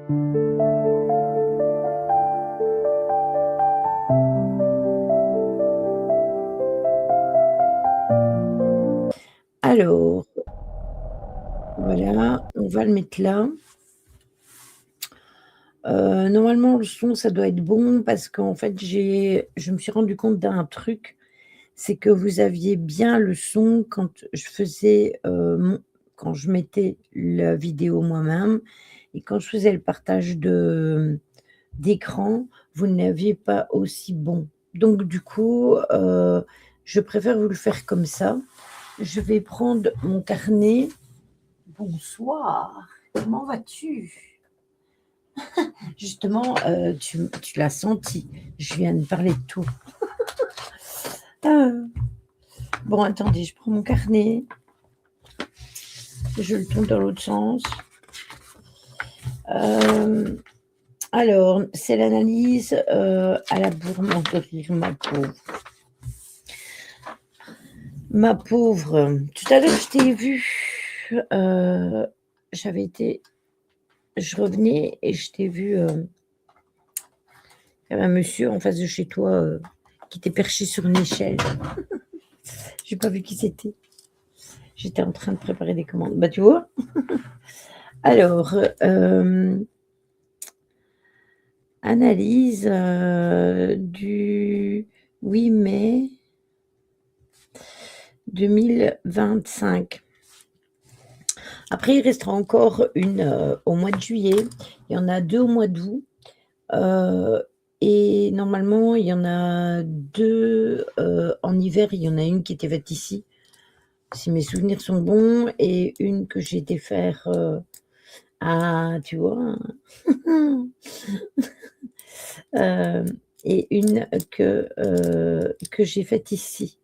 Alors, voilà, on va le mettre là. Normalement, le son, ça doit être bon parce qu'en fait, je me suis rendu compte d'un truc, c'est que vous aviez bien le son quand je mettais la vidéo moi-même et quand je faisais le partage d'écran, vous n'aviez pas aussi bon. Donc du coup, je préfère vous le faire comme ça. Je vais prendre mon carnet. Bonsoir, comment vas-tu? Justement, tu l'as senti, je viens de parler de tout. Ah, bon, attendez, je prends mon carnet, je le tourne dans l'autre sens. Hem, alors, c'est l'analyse, à la bourre de rire, ma pauvre. Ma pauvre, tout à l'heure, je t'ai vue, heu, j'avais été je revenais et je t'ai vue, il y avait un monsieur en face de chez toi, qui était perché sur une échelle. J'ai pas vu qui c'était. J'étais en train de préparer des commandes. Bah, tu vois? Alors, analyse, du 8 mai 2025. Après, il restera encore une, au mois de juillet. Il y en a 2 au mois d'août, heu et normalement, il y en a 2, en hiver. Il y en a une qui était faite ici, si mes souvenirs sont bons et une que j'ai été faire, tu vois? Hem et une que j'ai faite ici.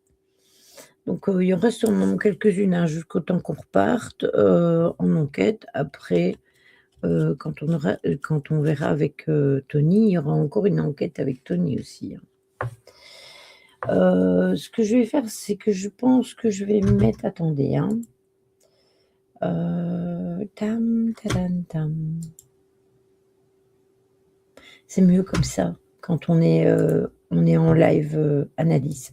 Donc, il y en reste sûrement quelques-unes, hein, jusqu'au temps qu'on reparte, en enquête. Après, quand on verra avec, Tony, il y aura encore une enquête avec Tony aussi, hein. Ce que je vais faire, c'est que je pense que je vais mettre attendez, hein, tam tadam tam. C'est mieux comme ça, quand on est en live, analyse.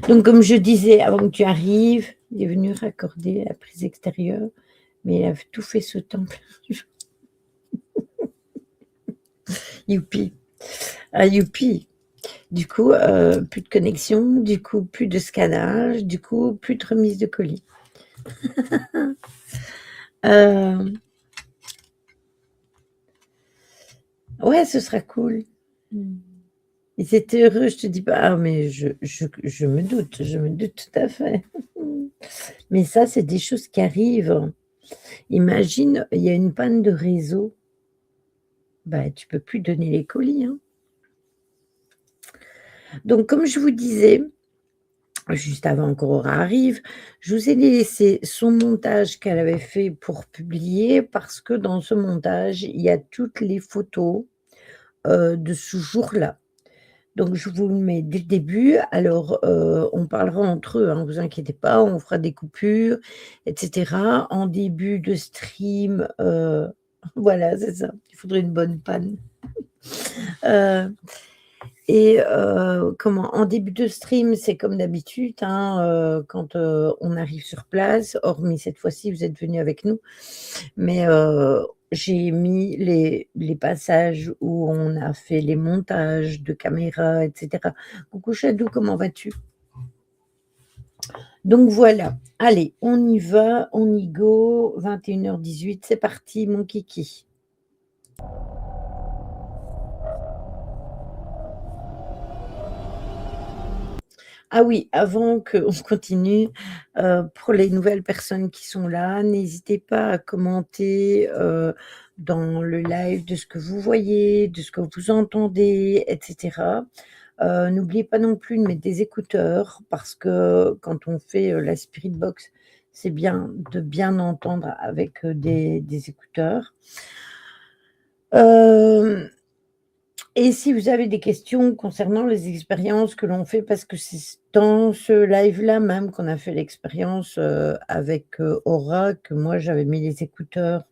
Donc comme je disais avant que tu arrives, il est venu raccorder la prise extérieure, mais il a tout fait sauter en plein jour. Youpi! Ah youpi! Du coup, plus de connexion, du coup plus de scannage, du coup plus de remise de colis. Ouais, ce sera cool. Ils étaient heureux, je te dis pas ah mais je me doute tout à fait. Mais ça, c'est des choses qui arrivent. Imagine, il y a une panne de réseau, bah, tu peux plus donner les colis, hein. Donc comme je vous disais, juste avant qu'Aurora arrive, je vous ai laissé son montage qu'elle avait fait pour publier parce que dans ce montage, il y a toutes les photos, de ce jour-là. Donc je vous le mets dès le début. Alors, on parlera entre eux, hein, vous inquiétez pas, on fera des coupures et cetera. En début de stream, voilà, c'est ça, il faudrait une bonne panne. Heu comment? En début de stream, c'est comme d'habitude, hein, quand, on arrive sur place, hormis cette fois-ci, vous êtes venus avec nous. Mais, j'ai mis les passages où on a fait les montages de caméras et cetera. Coucou Chadou, comment vas-tu? Donc voilà, allez, on y va, on y go, 21:18, c'est parti mon kiki. Ah oui, avant qu'on continue, pour les nouvelles personnes qui sont là, n'hésitez pas à commenter, dans le live de ce que vous voyez, de ce que vous entendez et cetera. N'oubliez pas non plus de mettre des écouteurs parce que quand on fait, la spirit box, c'est bien de bien entendre avec, des écouteurs. Hem Et si vous avez des questions concernant les expériences que l'on fait, parce que c'est dans ce live-là même qu'on a fait l'expérience, avec, Aura, que moi j'avais mis les écouteurs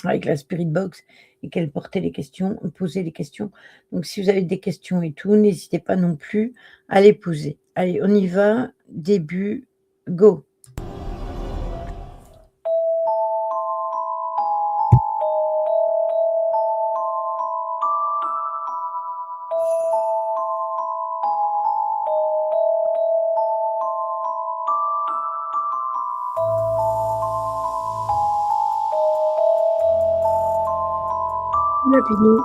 avec la spirit box et qu'elle portait les questions, posait les questions. Donc si vous avez des questions et tout, n'hésitez pas non plus à les poser. Allez, on y va, début, go! La Pinou.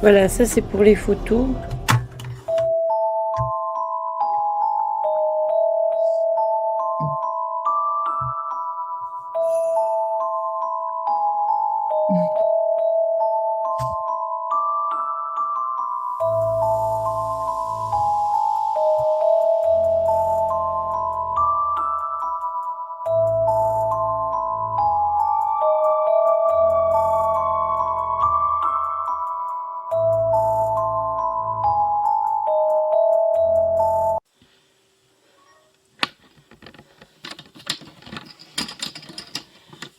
Voilà, ça c'est pour les photos.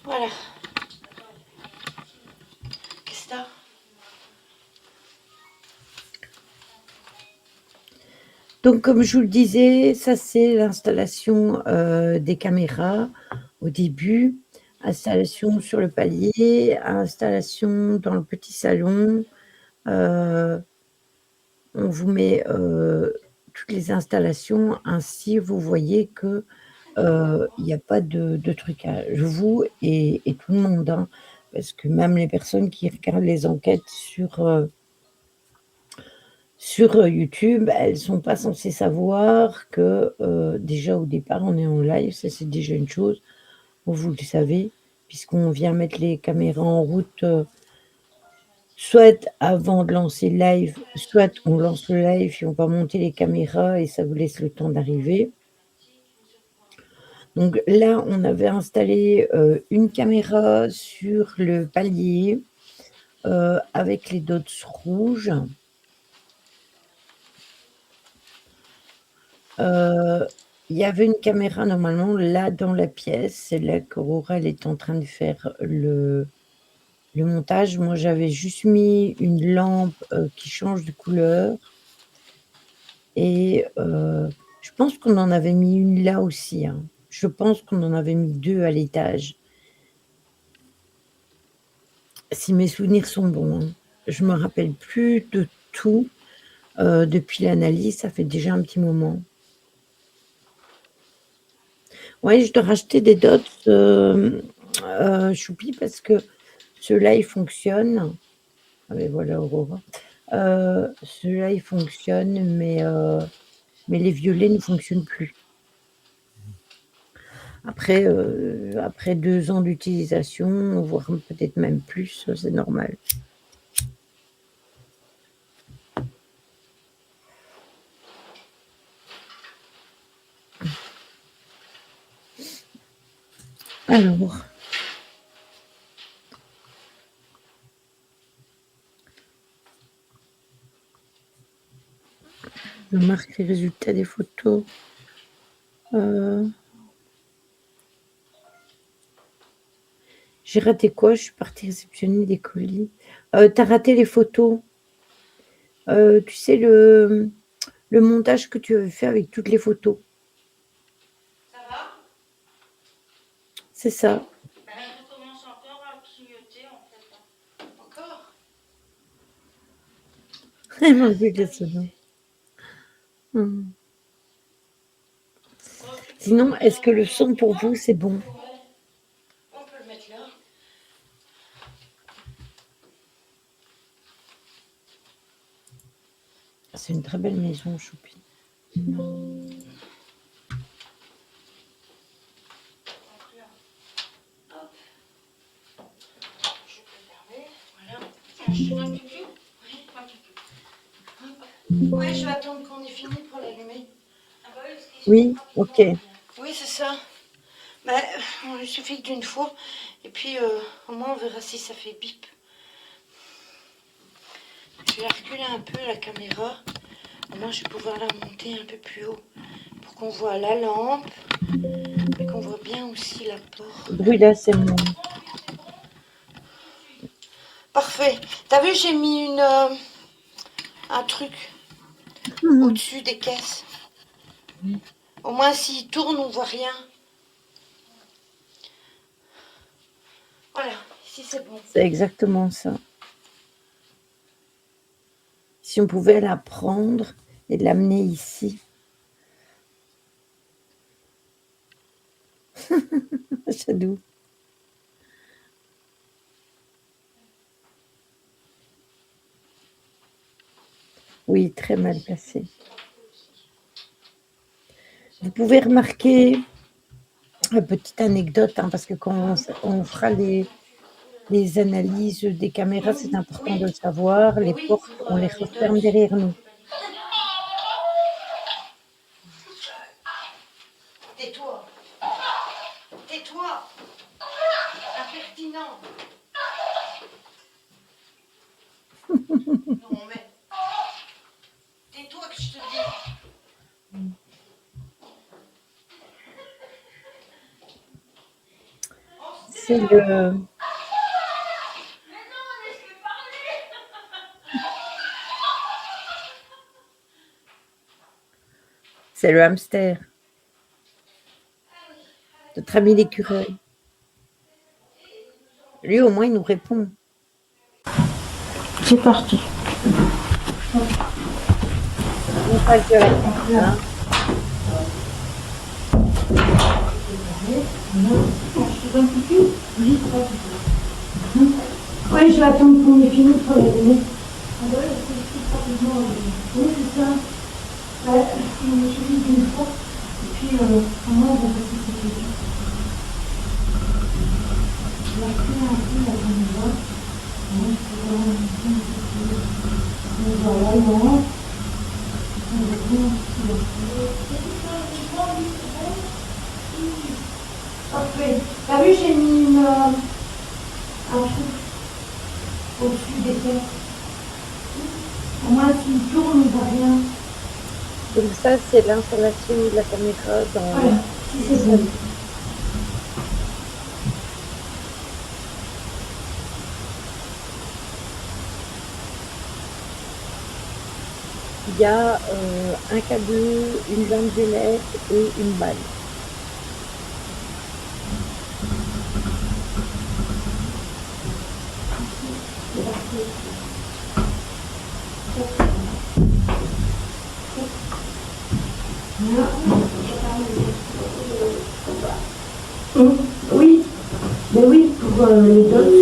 Voilà. Qu'est-ce que t'as? Donc comme je vous le disais, ça c'est l'installation, des caméras au début, installation sur le palier, installation dans le petit salon, heu, on vous met, toutes les installations, ainsi vous voyez que, il y a pas de trucage. Vous et tout le monde, hein, parce que même les personnes qui regardent les enquêtes sur YouTube, elles sont pas censées savoir que, déjà au départ on est en live, ça c'est déjà une chose. Vous le savez, puisqu'on vient mettre les caméras en route, soit avant de lancer le live, soit on lance le live et on va monter les caméras et ça vous laisse le temps d'arriver. Donc là, on avait installé, une caméra sur le palier, avec les dots rouges. Il y avait une caméra normalement là dans la pièce, c'est là qu'Aurora elle est en train de faire le montage. Moi, j'avais juste mis une lampe, qui change de couleur et je pense qu'on en avait mis une là aussi, hein. Je pense qu'on en avait mis 2 à l'étage. Si mes souvenirs sont bons, hein. Je me rappelle plus de tout, depuis l'analyse, ça fait déjà un petit moment. Ouais, je dois racheter des dots, Choupi, parce que ceux-là, ils fonctionnent. Ah beh, voilà Aurora. Ceux-là, ils fonctionnent, mais les violets ne fonctionnent plus. Après 2 ans d'utilisation, voire peut-être même plus, c'est normal. Alors, je marque les résultats des photos. J'ai raté quoi? Je suis partie réceptionner des colis. Tu as raté les photos. Tu sais le montage que tu avais fait avec toutes les photos. Ça va? C'est ça. Ben, on commence encore à clignoter en fait. Encore? Elle m'a vu les solos. Mmh. Oh, Sinon, est-ce que le son pour vous, c'est bon? ouais. On peut le mettre là. C'est une très belle maison, Choupi. Hop. Je peux fermer. Voilà. Je fais un cucu? Oui, un cucu. Hop. Ouais, je vais attendre qu'on ait fini pour l'allumer. Ah bah oui, parce qu'il Oui, se OK. Oui, c'est ça. Mais il suffit d'une fois. Et puis, au moins, on verra si ça fait bip. Je vais reculer un peu la caméra. Au moins, je vais pouvoir la monter un peu plus haut. Pour qu'on voit la lampe. Et qu'on voit bien aussi la porte. Le bruit là, c'est moi. Parfait. T'as vu, j'ai mis un truc au-dessus des caisses. Au moins, s'il tourne, on voit rien. Voilà, ici c'est bon. C'est exactement ça. Si on pouvait la prendre et l'amener ici. Chadou. Oui, très mal placé. Vous pouvez remarquer, petite anecdote, hein, parce que quand on fera les analyses des caméras, c'est important de le savoir. Les portes, on les referme derrière nous. Tais-toi. Tais-toi. Impertinent. Non, mais. Tais-toi que je te dis. C'est le... C'est le hamster. Notre ami l'écureuil. Lui, au moins, il nous répond. C'est parti. On passe direct, hein. Je te donne pipi? Oui, ouais, je vais attendre qu'on ait fini pour l'allumer. Ah ouais, c'est rapidement. Oui, c'est ça. Ouais, on suffit d'une fois. Et puis, au moins, on va passer cette question. Je vais reculer un peu la caméra. Moi, je peux voir un petit peu. Voilà, non. On va bien parfait. T'as vu, j'ai mis un truc au-dessus des caisses. Au moins, s'il tourne, on ne voit rien. Donc ça, c'est l'installation de la caméra dans Voilà, si le c'est bon. salon. Il y a un cadeau, une languelette et une balle. C'est parti. Voilà. Oui, mais oui, pour les dots.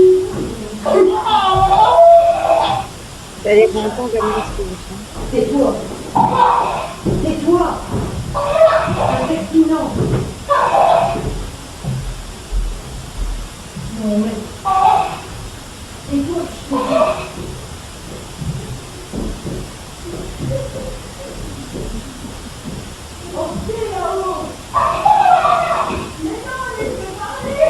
Ça a l'air longtemps comme l'installation. Tais-toi. Tais-toi. Impertinent. Non, mais. Tais-toi, je te dis. Oh, c'est là-haut. Mais non, laisse-moi parler.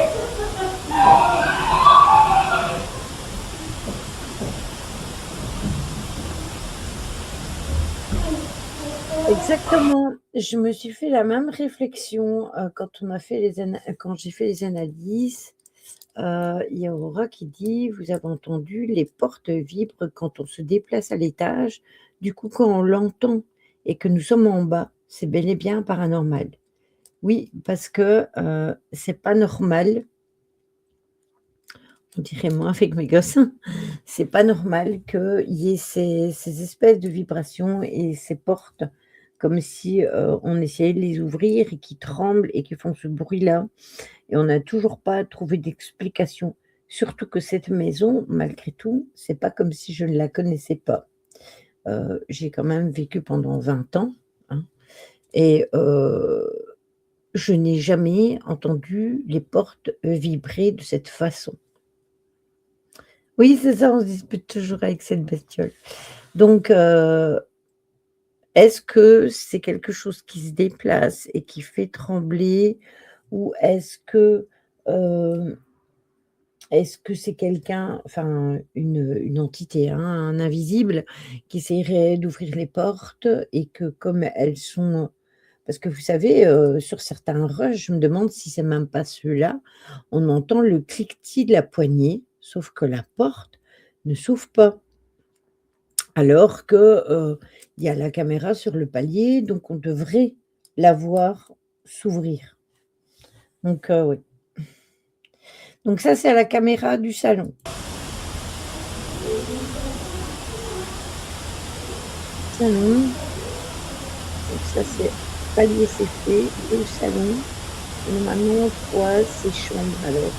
Exactement. Je me suis fait la même réflexion quand j'ai fait les analyses. Il y a Aurora qui dit: «Vous avez entendu, les portes vibrent quand on se déplace à l'étage. Du coup, quand on l'entend et que nous sommes en bas, c'est bel et bien paranormal». Oui, parce que c'est pas normal, on dirait moi avec mes gosses, c'est pas normal qu'il y ait ces espèces de vibrations et ces portes comme si on essayait de les ouvrir et qui tremblent et qui font ce bruit-là. Et on n'a toujours pas trouvé d'explication. Surtout que cette maison, malgré tout, c'est pas comme si je ne la connaissais pas. J'ai quand même vécu pendant 20 ans, hein, et je n'ai jamais entendu les portes vibrer de cette façon. Oui, c'est ça, on se dispute toujours avec cette bestiole. Donc, est-ce que c'est quelque chose qui se déplace et qui fait trembler? Ou heu est-ce que c'est quelqu'un, enfin une entité, hein, un invisible qui essayerait d'ouvrir les portes et que comme elles sont parce que vous savez, sur certains rushs, je me demande si c'est même pas ceux-là, on entend le cliquetis de la poignée, sauf que la porte ne s'ouvre pas. Alors que, il y a la caméra sur le palier, donc on devrait la voir s'ouvrir. Donc oui. Donc ça, c'est à la caméra du salon. Salon. Donc ça, c'est palier, c'est fait. Et le salon. Et normalement, 3, c'est chambre alors.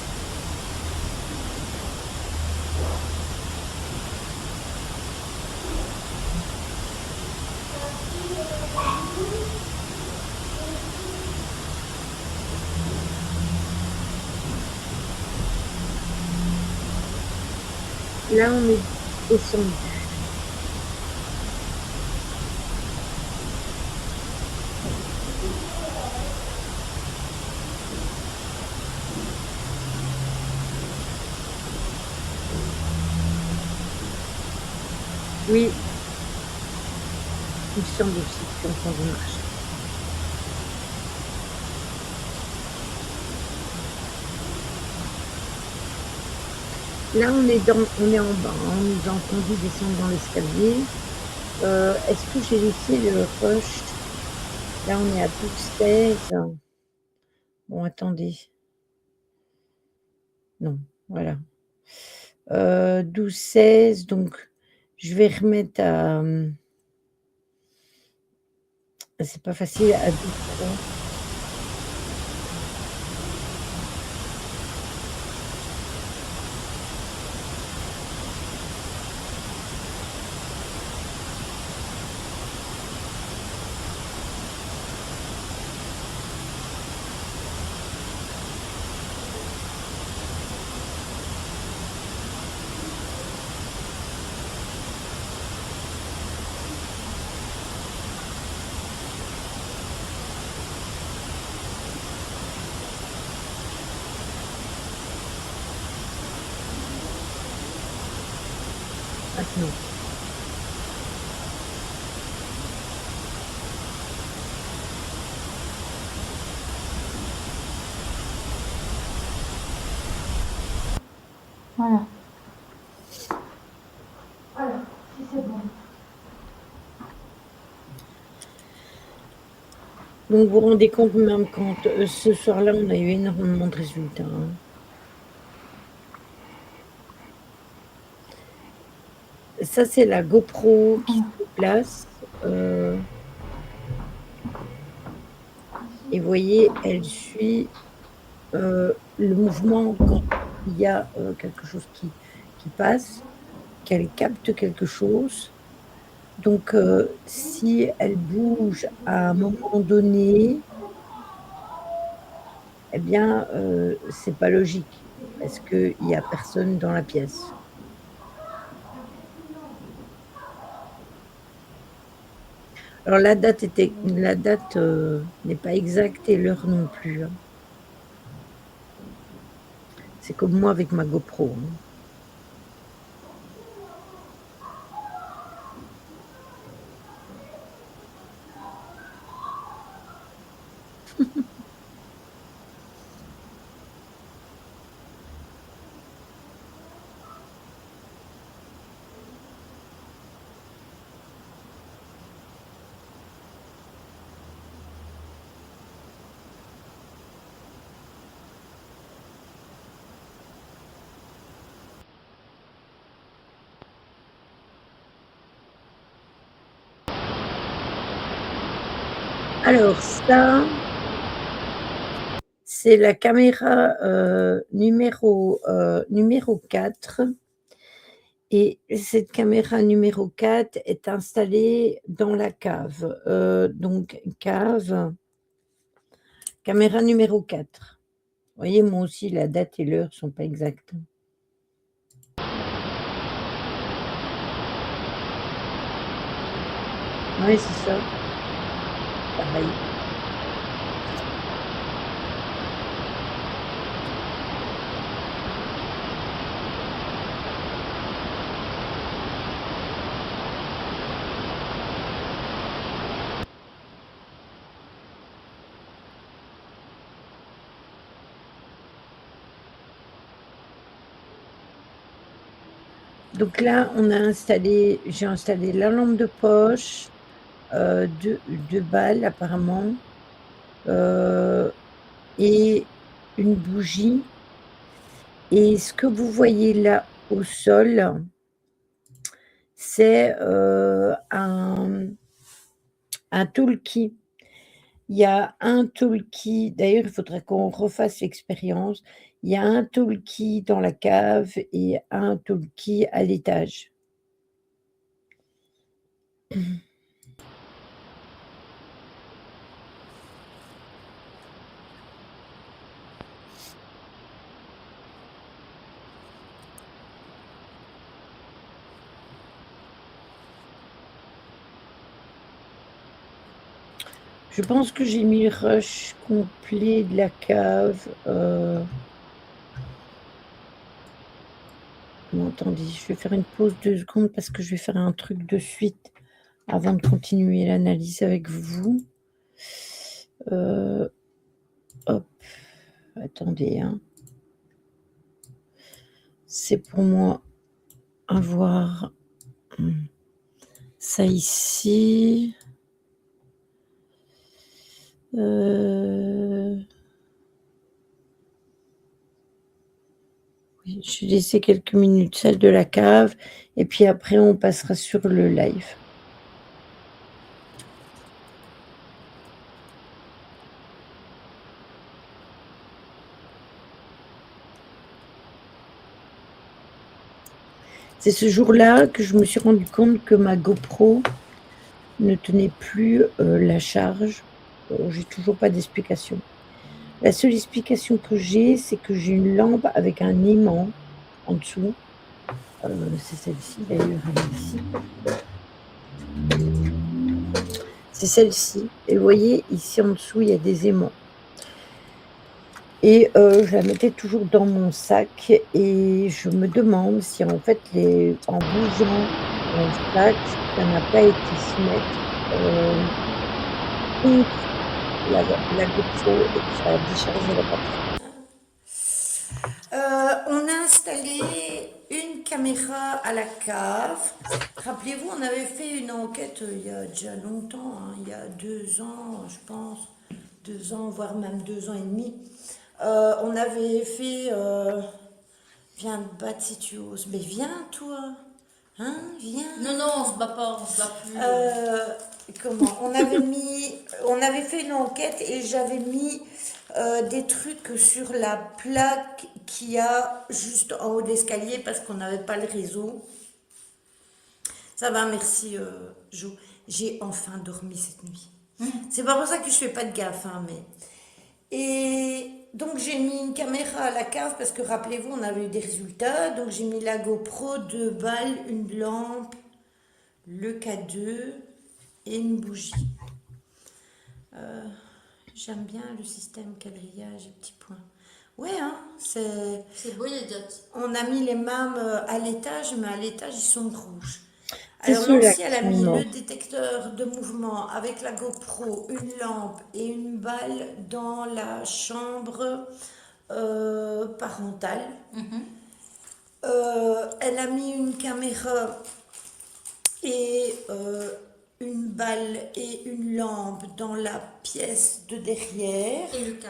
Là, on est descendu. Oui, il me semble aussi que tu entends de marcher. Là, on est en bas, hein, on nous a entendu descendre dans l'escalier. Est-ce que j'ai laissé le rush? Là, on est à 12-16. Bon, attendez. Non, voilà. 12-16, donc je vais remettre à, c'est pas facile, à 12-3. Maintenant. Voilà. Voilà, si c'est bon. Donc, vous vous rendez compte, même quand ce soir-là, on a eu énormément de résultats, hein. Ça, c'est la GoPro qui Voilà. se déplace. Et vous voyez, elle suit le mouvement quand il y a quelque chose qui passe, qu'elle capte quelque chose. Donc, si elle bouge à un moment donné, eh bien, c'est pas logique parce qu'il y a personne dans la pièce. Alors la date, n'est pas exacte et l'heure non plus, hein. C'est comme moi avec ma GoPro, hein. Alors ça, c'est la caméra, numéro 4 et cette caméra numéro 4 est installée dans la cave, donc cave, caméra numéro 4. Vous voyez, moi aussi, la date et l'heure sont pas exactes. Oui, c'est ça, pareil. Donc là, j'ai installé la lampe de poche, 2 balles apparemment, heu et une bougie et ce que vous voyez là au sol, c'est, un talkie. Il y a un talkie d'ailleurs, il faudrait qu'on refasse l'expérience. Il y a un talkie dans la cave et un talkie à l'étage. Je pense que j'ai mis le rush complet de la cave, non, attendez, je vais faire une pause 2 secondes parce que je vais faire un truc de suite avant de continuer l'analyse avec vous. Heu, hop, attendez, hein. C'est pour moi avoir, ça ici. Oui, je vais laisser quelques minutes celle de la cave et puis après on passera sur le live. C'est ce jour-là que je me suis rendu compte que ma GoPro ne tenait plus, la charge. J'ai toujours pas d'explication. La seule explication que j'ai, c'est que j'ai une lampe avec un aimant en dessous, c'est celle-ci d'ailleurs, elle est ici. C'est celle-ci et vous voyez ici en dessous, il y a des aimants et je la mettais toujours dans mon sac et je me demande si en fait en bougeant mon sac, ça n'a pas été se mettre, contre la GoPro et que ça a déchargé la batterie. On a installé une caméra à la cave. Rappelez-vous, on avait fait une enquête il y a déjà longtemps, hein, il y a 2 ans, je pense, 2 ans, voire même 2 ans et demi. On avait fait, viens te battre si tu oses, mais viens toi, hein, viens. Non, non, on se bat pas, on se bat plus. Comment on avait fait une enquête et j'avais mis des trucs sur la plaque qu'il y a juste en haut de l'escalier parce qu'on n'avait pas le réseau. Ça va, merci Jo. J'ai enfin dormi cette nuit. C'est pas pour ça que je fais pas de gaffe, hein, mais. Et donc j'ai mis une caméra à la cave parce que rappelez-vous, on avait eu des résultats. Donc j'ai mis la GoPro, 2 balles, une lampe, le K2 et une bougie. J'aime bien le système quadrillage et petits points. Ouais, hein, C'est beau les dots. on a mis les mâmes à l'étage, mais à l'étage ils sont rouges. C'est Alors ceux-là Nancy, elle a qui mis sont le morts. détecteur de mouvement avec la GoPro, une lampe et une balle dans la chambre parentale. Elle a mis une caméra et une balle et une lampe dans la pièce de derrière Et le K2.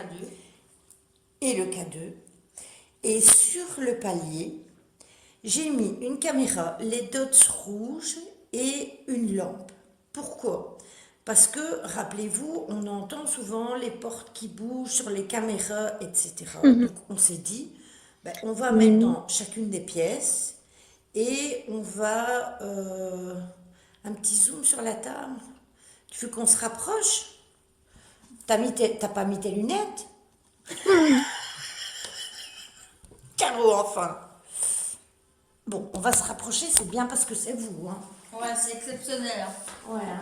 et le K2. Et sur le palier, j'ai mis une caméra, les dots rouges et une lampe. Pourquoi? Parce que, rappelez-vous, on entend souvent les portes qui bougent sur les caméras, etc. Donc on s'est dit, ben, on va mettre dans chacune des pièces et on va un petit zoom sur la table. Tu veux qu'on se rapproche? T'as pas mis tes lunettes? Caro, enfin. Bon, on va se rapprocher, c'est bien parce que c'est vous, hein. Ouais, c'est exceptionnel. Voilà.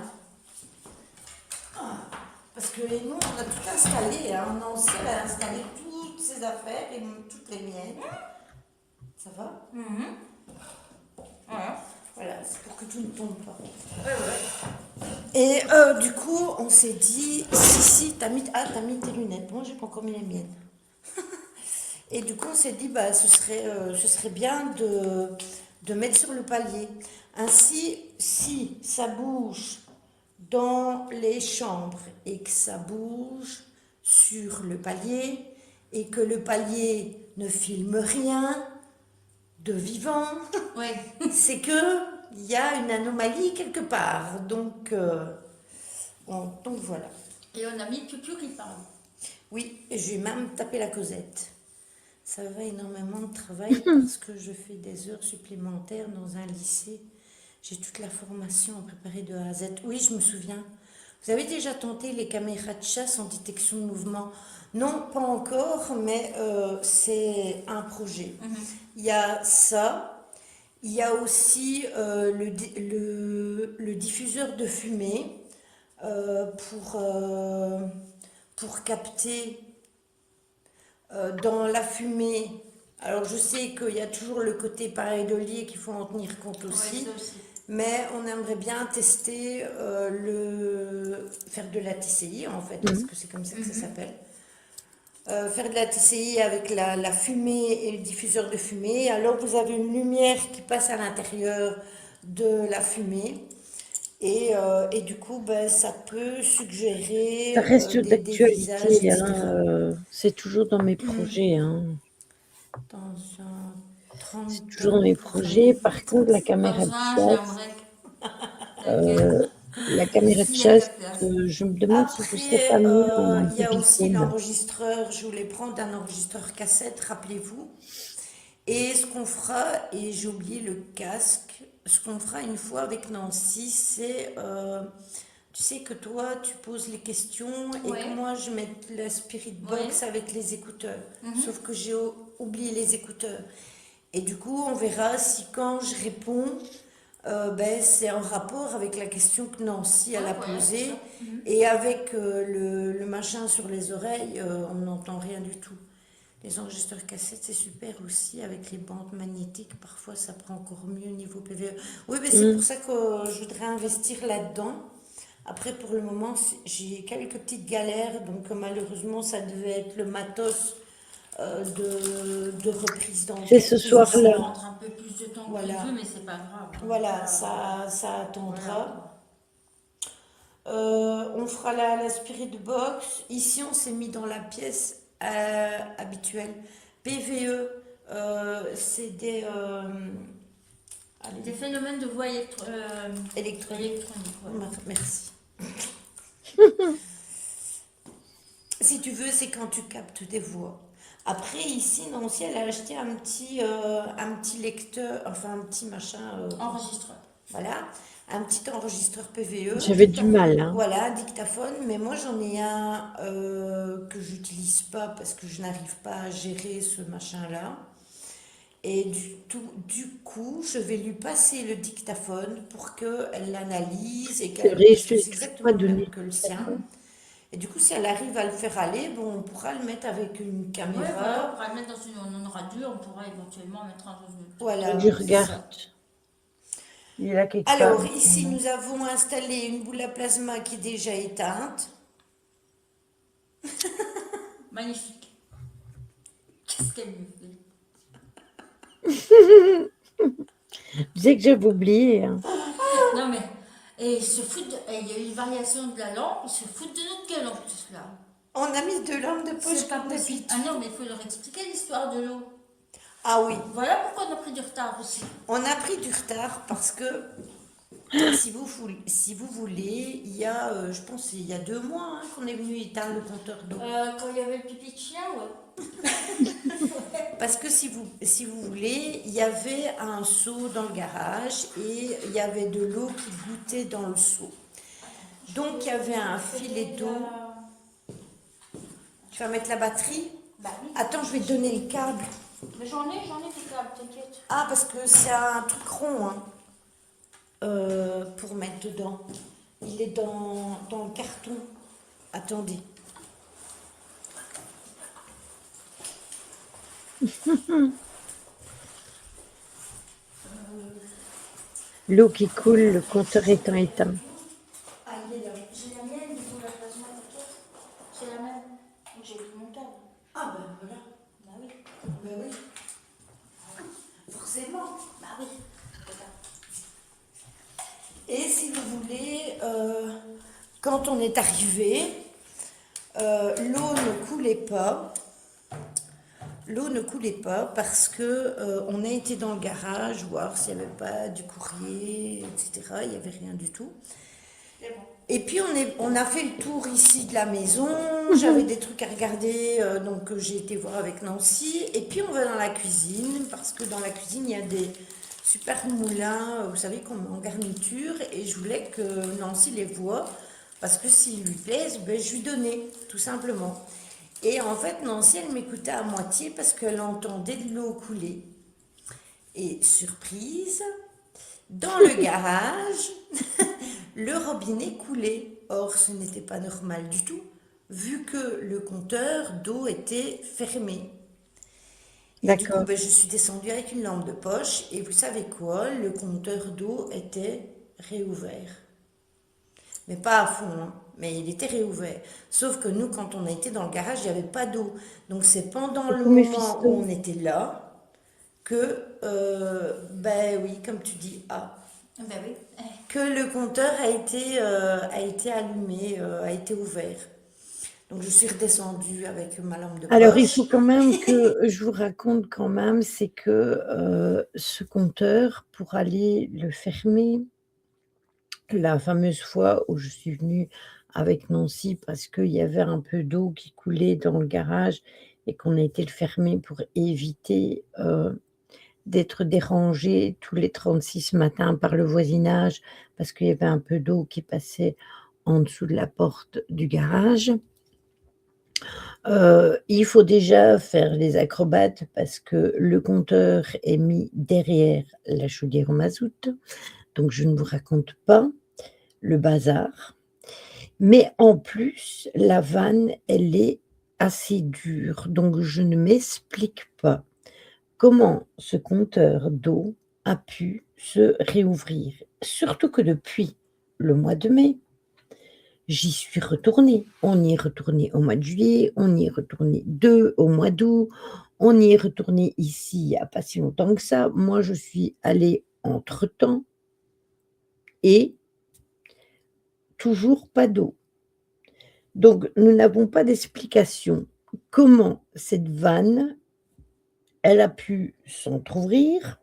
Parce que nous, on a tout installé, hein. Nancy, elle a installé toutes ses affaires et toutes les miennes. Ça va? Ouais. Voilà, c'est pour que tout ne tombe pas. Et du coup, on s'est dit, si, t'as mis tes lunettes. Moi, j'ai pas encore mis les miennes. Et du coup, on s'est dit, bah, ce serait bien de mettre sur le palier. Ainsi, si ça bouge dans les chambres et que ça bouge sur le palier et que le palier ne filme rien de vivant, Ouais. c'est que il y a une anomalie quelque part. Donc voilà. Et on a mis Piu qui parle. Oui, et j'ai même tapé la causette. Ça va énormément de travail parce que je fais des heures supplémentaires dans un lycée. J'ai toute la formation à préparer de A à Z. Oui, je me souviens. Vous avez déjà tenté les caméras de chasse en détection de mouvement? Non, pas encore, mais c'est un projet. Il y a ça. Il y a aussi le diffuseur de fumée pour capter dans la fumée. Alors je sais qu'il y a toujours le côté pareidolie et qu'il faut en tenir compte aussi. Ouais, ça aussi. Mais on aimerait bien tester faire de la TCI en fait, parce que c'est comme ça que ça s'appelle. Faire de la TCI avec la fumée et le diffuseur de fumée. Alors vous avez une lumière qui passe à l'intérieur de la fumée. Et du coup, ben, ça peut suggérer Ça reste des visages, d'actualité, etc. hein, c'est toujours dans mes projets, hein. Dans un 30 Toujours dans mes projets. Par contre, la caméra de Enfin, chasse, la caméra de S'il y a chasse, de la place. je me demande si ce serait pas Après, mieux en il y a aussi babyphone. l'enregistreur. Je voulais prendre un enregistreur cassette, rappelez-vous. Et ce qu'on fera, et j'ai oublié le casque, ce qu'on fera une fois avec Nancy, c'est, tu sais que toi, tu poses les questions et Ouais. que moi, je mets la spirit box Ouais. avec les écouteurs. Sauf que j'ai oublié les écouteurs. Et du coup, on verra si quand je réponds, ben, c'est en rapport avec la question que Nancy elle a Ouais, posée. ça. Et avec le machin sur les oreilles, on n'entend rien du tout. Les enregistreurs cassettes, c'est super aussi, avec les bandes magnétiques, parfois ça prend encore mieux niveau PVE. Oui, mais c'est pour ça que je voudrais investir là-dedans. Après, pour le moment, j'ai quelques petites galères, donc malheureusement, ça devait être le matos de reprise C'est ce d'enquête. Ça soir-là. va prendre un peu plus de temps Voilà. que prévu, mais c'est pas grave. Voilà, ça attendra. On fera la spirit box. Ici, on s'est mis dans la pièce habituelle. PVE, c'est des Des phénomènes de voix électroniques. ouais. Merci. Si tu veux, c'est quand tu captes des voix. Après, ici, Nancy, elle a acheté un petit lecteur, enfin un petit machin. Enregistreur. Voilà, un petit enregistreur PVE. J'avais du mal, hein. Voilà, dictaphone, mais moi j'en ai un que j'utilise pas parce que je n'arrive pas à gérer ce machin-là. Et du coup, je vais lui passer le dictaphone pour qu'elle l'analyse et C'est qu'elle vrai, parce je que t'ai c'est exactement pas le même donné. que le sien. Et du coup, si elle arrive à le faire aller, bon, on pourra le mettre avec une caméra. Ouais, voilà, on pourra le mettre dans on en aura deux, on pourra éventuellement mettre un dans une. Voilà. Je regarde. Il est là quelque part. Alors, ici, nous avons installé une boule à plasma qui est déjà éteinte. Magnifique. Qu'est-ce qu'elle me fait? Tu sais que j'avais oublié, hein. Non mais, et il y a eu une variation de la lampe, ils se foutent de notre gueule en plus là. On a mis deux lampes de poche C'est pas comme possible. d'habitude. Ah non, mais il faut leur expliquer l'histoire de l'eau. Ah oui, Voilà pourquoi on a pris du retard aussi. on a pris du retard parce que si vous voulez, il y a, je pense, il y a 2 mois hein, qu'on est venu éteindre le compteur d'eau. Quand il y avait le pipi de chien, ouais. Parce que si vous voulez, il y avait un seau dans le garage et il y avait de l'eau qui gouttait dans le seau. Donc il y avait un filet d'eau. Tu vas mettre la batterie? Bah oui. Attends, je vais te donner le câble. Mais j'en ai des câbles, t'inquiète. Ah, parce que c'est un truc rond hein, pour mettre dedans. Il est dans le carton. Attendez. L'eau qui coule, le compteur étant éteint. Ah, il est là. J'ai la mienne, du coup, la plasma, t'inquiète. C'est la même. Donc j'ai pris mon câble. Ah, ben voilà. Bah oui. Ben oui. Forcément. Bah oui. Et si vous voulez, quand on est arrivé, l'eau ne coulait pas. L'eau ne coulait pas parce que on a été dans le garage voir s'il n'y avait pas du courrier, etc. Il n'y avait rien du tout. Et puis on a fait le tour ici de la maison. J'avais des trucs à regarder, donc j'ai été voir avec Nancy. Et puis on va dans la cuisine parce que dans la cuisine il y a des super moulins, vous savez, qu'on met en garniture. Et je voulais que Nancy les voie parce que s'ils lui plaisent, ben, je lui donnais tout simplement. Et en fait, Nancy, elle m'écoutait à moitié parce qu'elle entendait de l'eau couler. Et surprise, dans le garage, le robinet coulait. Or, ce n'était pas normal du tout, vu que le compteur d'eau était fermé. Et du coup, ben, je suis descendue avec une lampe de poche. Et vous savez quoi? Le compteur d'eau était réouvert. Mais pas à fond, hein. Mais il était réouvert. Sauf que nous, quand on a été dans le garage, il n'y avait pas d'eau. Donc c'est pendant le moment où on était là que, ben oui, comme tu dis, Ben oui. que le compteur a été allumé, a été ouvert. Donc je suis redescendue avec ma lampe de poche. Alors il faut quand même que je vous raconte quand même, c'est que ce compteur, pour aller le fermer, la fameuse fois où je suis venue avec Nancy parce qu'il y avait un peu d'eau qui coulait dans le garage et qu'on a été le fermer pour éviter d'être dérangés tous les 36 matins par le voisinage parce qu'il y avait un peu d'eau qui passait en dessous de la porte du garage. Il faut déjà faire les acrobates parce que le compteur est mis derrière la chaudière au mazout, donc je ne vous raconte pas le bazar. Mais en plus, la vanne, elle est assez dure, donc je ne m'explique pas comment ce compteur d'eau a pu se réouvrir. Surtout que depuis le mois de mai, j'y suis retournée. On y est retourné au mois de juillet, on y est retourné 2 au mois d'août, on y est retourné ici il y a pas si longtemps que ça. Moi, je suis allée entre-temps et toujours pas d'eau. Donc nous n'avons pas d'explication comment cette vanne, elle a pu s'entrouvrir.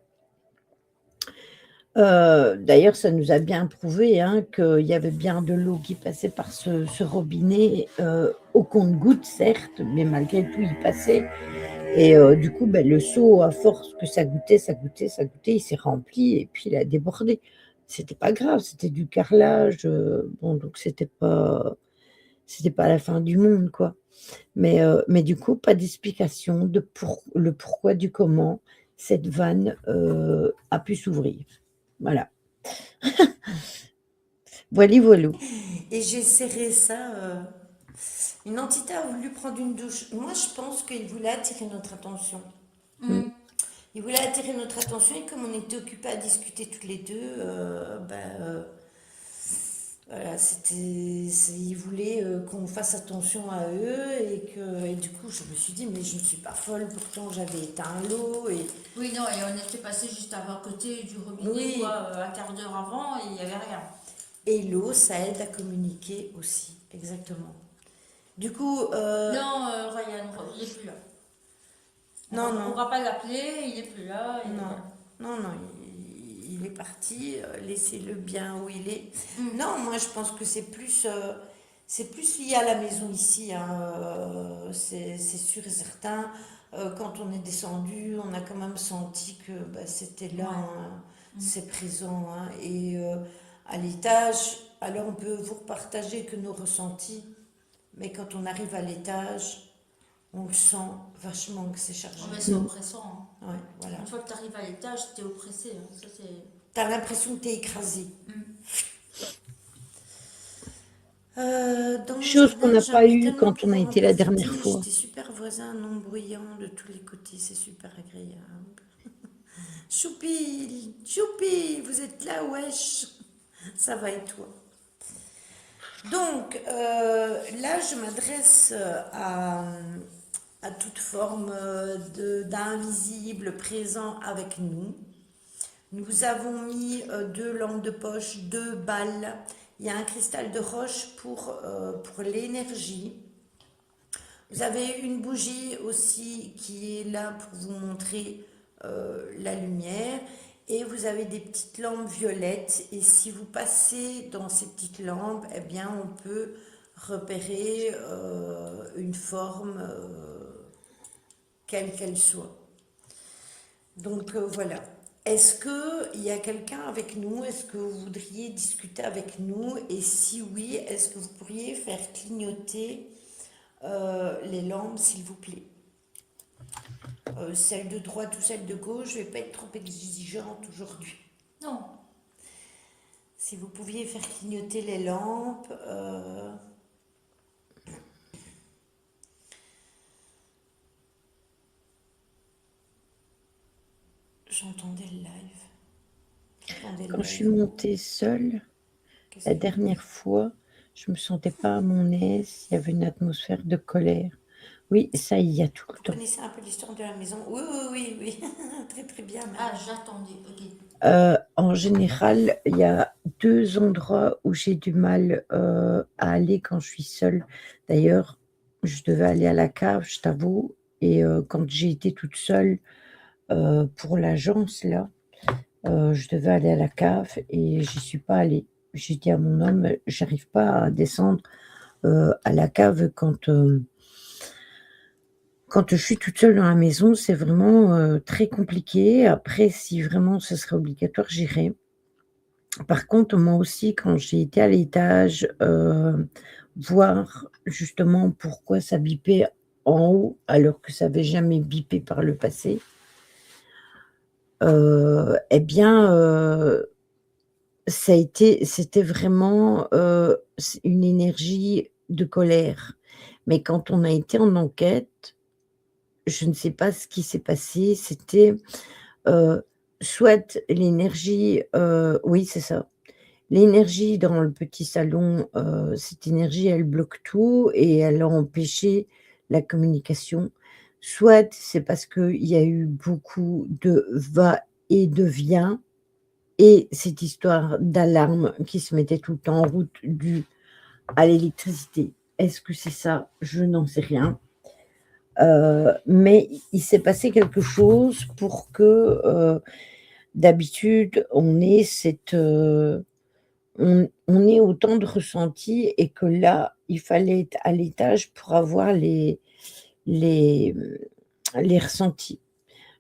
D'ailleurs, ça nous a bien prouvé, hein, qu'il y avait bien de l'eau qui passait par ce robinet, au compte-gouttes certes, mais malgré tout il passait et du coup, le seau à force que ça goûtait, ça goûtait, ça goûtait, il s'est rempli et puis il a débordé. C'était pas grave, c'était du carrelage, bon donc c'était pas la fin du monde quoi. Mais du coup, pas d'explication de le pourquoi du comment cette vanne, a pu s'ouvrir. Voilà. Voilli voilou. Et j'ai serré ça. Une entité a voulu prendre une douche. Moi, je pense qu'il voulait attirer notre attention. Mmh. Il voulait attirer notre attention et comme on était occupés à discuter tous les deux, voilà, il voulait qu'on fasse attention à eux et du coup, je me suis dit, mais je ne suis pas folle, pourtant j'avais éteint l'eau et Oui, non, et on était passé juste à côté du robinet, oui, quoi, un quart d'heure avant, et il n'y avait rien. et l'eau, ça aide à communiquer aussi, exactement. Du coup, Non, Ryan, il n'est plus là. non, On non, va pas l'appeler, il n'est plus là. Et non, voilà. non, non, il est parti, laissez-le bien où il est. Mm. Non, moi je pense que c'est plus lié à la maison ici, hein, c'est sûr et certain. Quand on est descendu, on a quand même senti que c'était là, Ouais. hein, Mm. c'est présent, hein. Et à l'étage, alors on peut vous repartager que nos ressentis, mais quand on arrive à l'étage, on le sent vachement que c'est chargé. Oh, mais c'est Mmh. oppressant, hein. Ouais, voilà. Une fois que tu arrives à l'étage, tu es oppressé, hein. Ça, c'est... T'as l'impression que t'es écrasé. Mm. Dans mon Chose qu'on jardin, n'a pas j'aimerais eue tellement quand on a pouvoir en été la dernière profiter. J'ai fois. des super voisins non bruyants de tous les côtés, c'est super agréable. Choupi, choupi, vous êtes là, wesh. Ça va et toi? Donc là, je m'adresse à toute forme d'invisible présent avec nous. Nous avons mis 2 lampes de poche, 2 balles. Il y a un cristal de roche pour l'énergie. Vous avez une bougie aussi qui est là pour vous montrer la lumière. Et vous avez des petites lampes violettes. Et si vous passez dans ces petites lampes, eh bien, on peut repérer une forme, quelle qu'elle soit. Donc voilà. Est-ce qu'il y a quelqu'un avec nous? Est-ce que vous voudriez discuter avec nous? Et si oui, est-ce que vous pourriez faire clignoter les lampes, s'il vous plaît? Celle de droite ou celle de gauche, je ne vais pas être trop exigeante aujourd'hui. Non. Si vous pouviez faire clignoter les lampes. J'entendais le live. Quand je suis montée seule, Qu'est-ce la que... dernière fois, je me sentais pas à mon aise, il y avait une atmosphère de colère. Oui, ça, il y a tout le Vous temps. connaissez un peu l'histoire de la maison? Oui, oui, oui, oui. Très, très bien. Même. Ah, j'attendais, ok. En général, il y a 2 endroits où j'ai du mal, à aller quand je suis seule. D'ailleurs, je devais aller à la cave, je t'avoue et quand j'ai été toute seule, pour l'agence là, je devais aller à la cave et j'y suis pas allée. J'ai dit à mon homme: «J'arrive pas à descendre, à la cave quand je suis toute seule dans la maison, c'est vraiment, très compliqué. Après si vraiment ce serait obligatoire, j'irai». Par contre, moi aussi, quand j'ai été à l'étage, voir justement pourquoi ça bipait en haut, alors que ça avait jamais bipé par le passé, et bien, c'était vraiment, une énergie de colère. Mais quand on a été en enquête, je ne sais pas ce qui s'est passé, c'était, soit l'énergie, oui, c'est ça. l'énergie dans le petit salon, cette énergie, elle bloque tout et elle a empêché la communication. Soit c'est parce qu'il y a eu beaucoup de va-et-vient et cette histoire d'alarme qui se mettait tout le temps en route due à l'électricité. Est-ce que c'est ça? Je n'en sais rien. Mais il s'est passé quelque chose pour que, d'habitude, on ait on ait autant de ressentis et que là, il fallait être à l'étage pour avoir les, les ressentis.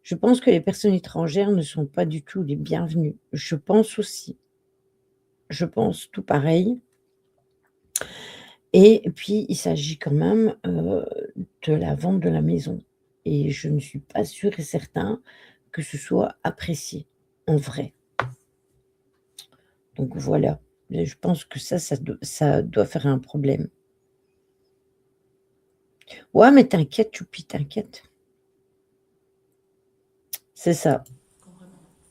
Je pense que les personnes étrangères ne sont pas du tout les bienvenues. Je pense aussi. Je pense tout pareil et puis il s'agit quand même, de la vente de la maison et je ne suis pas sûre et certain que ce soit apprécié, en vrai. Donc voilà, et je pense que ça doit faire un problème. Ouais, mais t'inquiète, choupi, t'inquiète. C'est ça.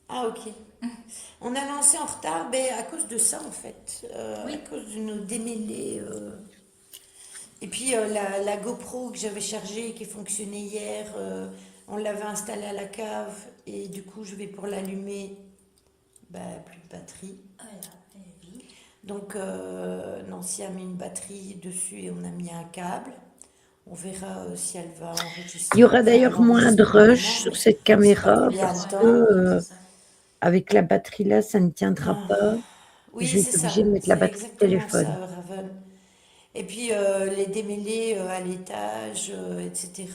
Ah, ok. On a lancé en retard, ben, à cause de ça, en fait. À Oui. cause de nos démêlés. Et puis, la GoPro que j'avais chargée, qui fonctionnait hier, on l'avait installée à la cave. Et du coup, je vais pour l'allumer. Ben, plus de batterie. Voilà, oui. Donc, Nancy a mis une batterie dessus et on a mis un câble. On verra si elle va Il y enregistrer. aura Enfin, elle d'ailleurs va moins de enregistrer par rush moment, sur mais cette on ne sait pas caméra combien parce de que, temps. C'est ça. avec la batterie là, ça ne tiendra Ah, pas. Je oui, vais c'est être ça. obligée de mettre la C'est batterie de exactement téléphone. ça, Raven. Et puis, les démêlés à l'étage, etc.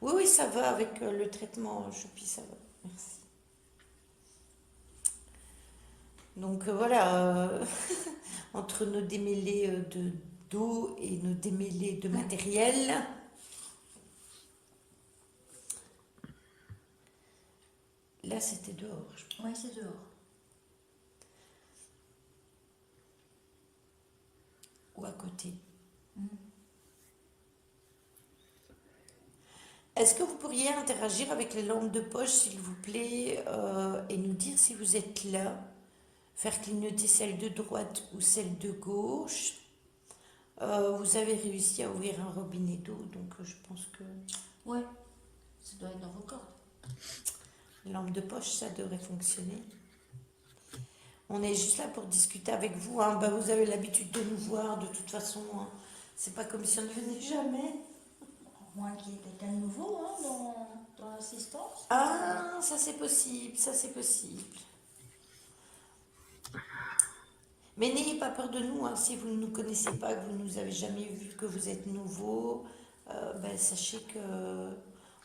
Oui, oui, ça va avec le traitement. Choupi, ça va. Merci. Donc, voilà. Entre nos démêlés d'eau et nos démêlés de matériel. Là, c'était dehors, je crois. Oui, c'est dehors. Ou à côté. Est-ce que vous pourriez interagir avec les lampes de poche, s'il vous plaît, et nous dire si vous êtes là, faire clignoter celle de droite ou celle de gauche. Vous avez réussi à ouvrir un robinet d'eau, donc je pense que Ouais, ça doit être dans vos cordes. lampe de poche, ça devrait fonctionner. On est juste là pour discuter avec vous, hein. Bah, vous avez l'habitude de nous voir, de toute façon, hein. C'est pas comme si on ne venait jamais. Au moins qu'il y ait quelqu'un de nouveau hein, dans l'assistance. Ah, ça c'est possible, ça c'est possible. Mais n'ayez pas peur de nous, hein. Si vous ne nous connaissez pas, que vous ne nous avez jamais vu, que vous êtes nouveau, ben, sachez que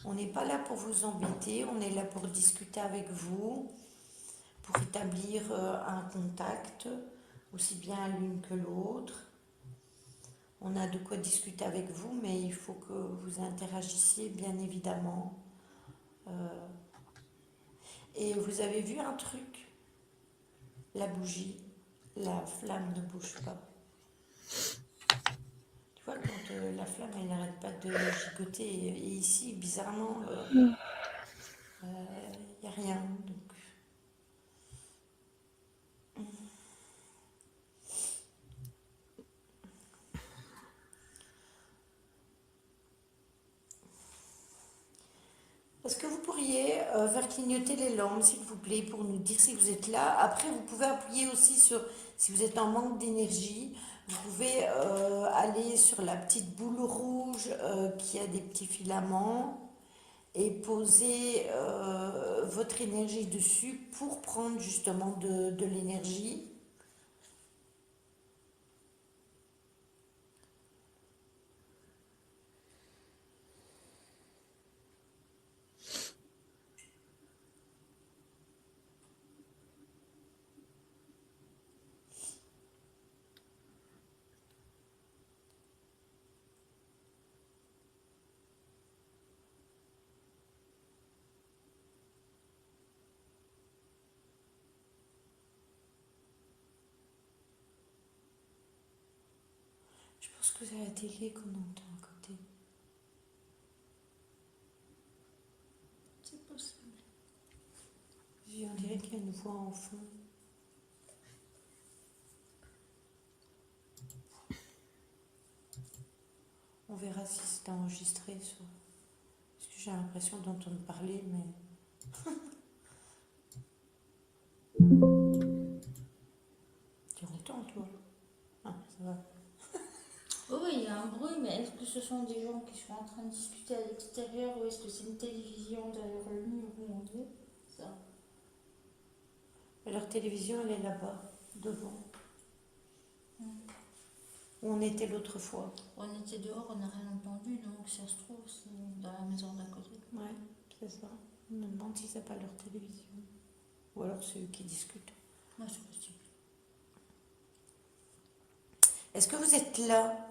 on n'est pas là pour vous embêter, on est là pour discuter avec vous, pour établir un contact, aussi bien l'une que l'autre. On a de quoi discuter avec vous, mais il faut que vous interagissiez, bien évidemment. Et vous avez vu un truc? La bougie, la flamme ne bouge pas. Tu vois, quand la flamme, elle n'arrête pas de gigoter. Et ici, bizarrement, il n'y a rien. Donc, est-ce que vous pourriez faire clignoter les lampes, s'il vous plaît, pour nous dire si vous êtes là? Après, vous pouvez appuyer aussi sur, si vous êtes en manque d'énergie, vous pouvez aller sur la petite boule rouge qui a des petits filaments et poser votre énergie dessus pour prendre justement de l'énergie. Je pense que c'est la télé qu'on entend à côté. C'est possible. On dirait qu'il y a une voix en fond. verra si c'est enregistré. Parce que j'ai l'impression d'entendre parler, mais... Tu entends, toi? Ah, ça va. Oui, il y a un bruit, mais est-ce que ce sont des gens qui sont en train de discuter à l'extérieur ou est-ce que c'est une télévision derrière le mur où on est? Ça. Et leur télévision, elle est là-bas, devant. Où on était l'autre fois. On était dehors, on n'a rien entendu, donc ça se trouve, c'est dans la maison d'à côté. Ouais, c'est ça. Je me demande si c'est pas leur télévision. Ou alors c'est eux qui discutent. Moi, c'est possible. Est-ce que vous êtes là?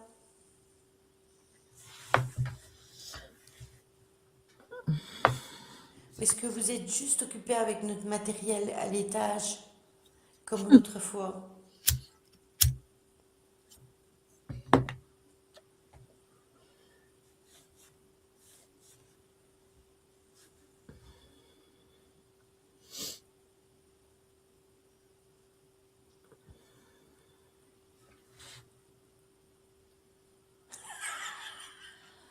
Est-ce que vous êtes juste occupé avec notre matériel à l'étage, comme l'autre fois?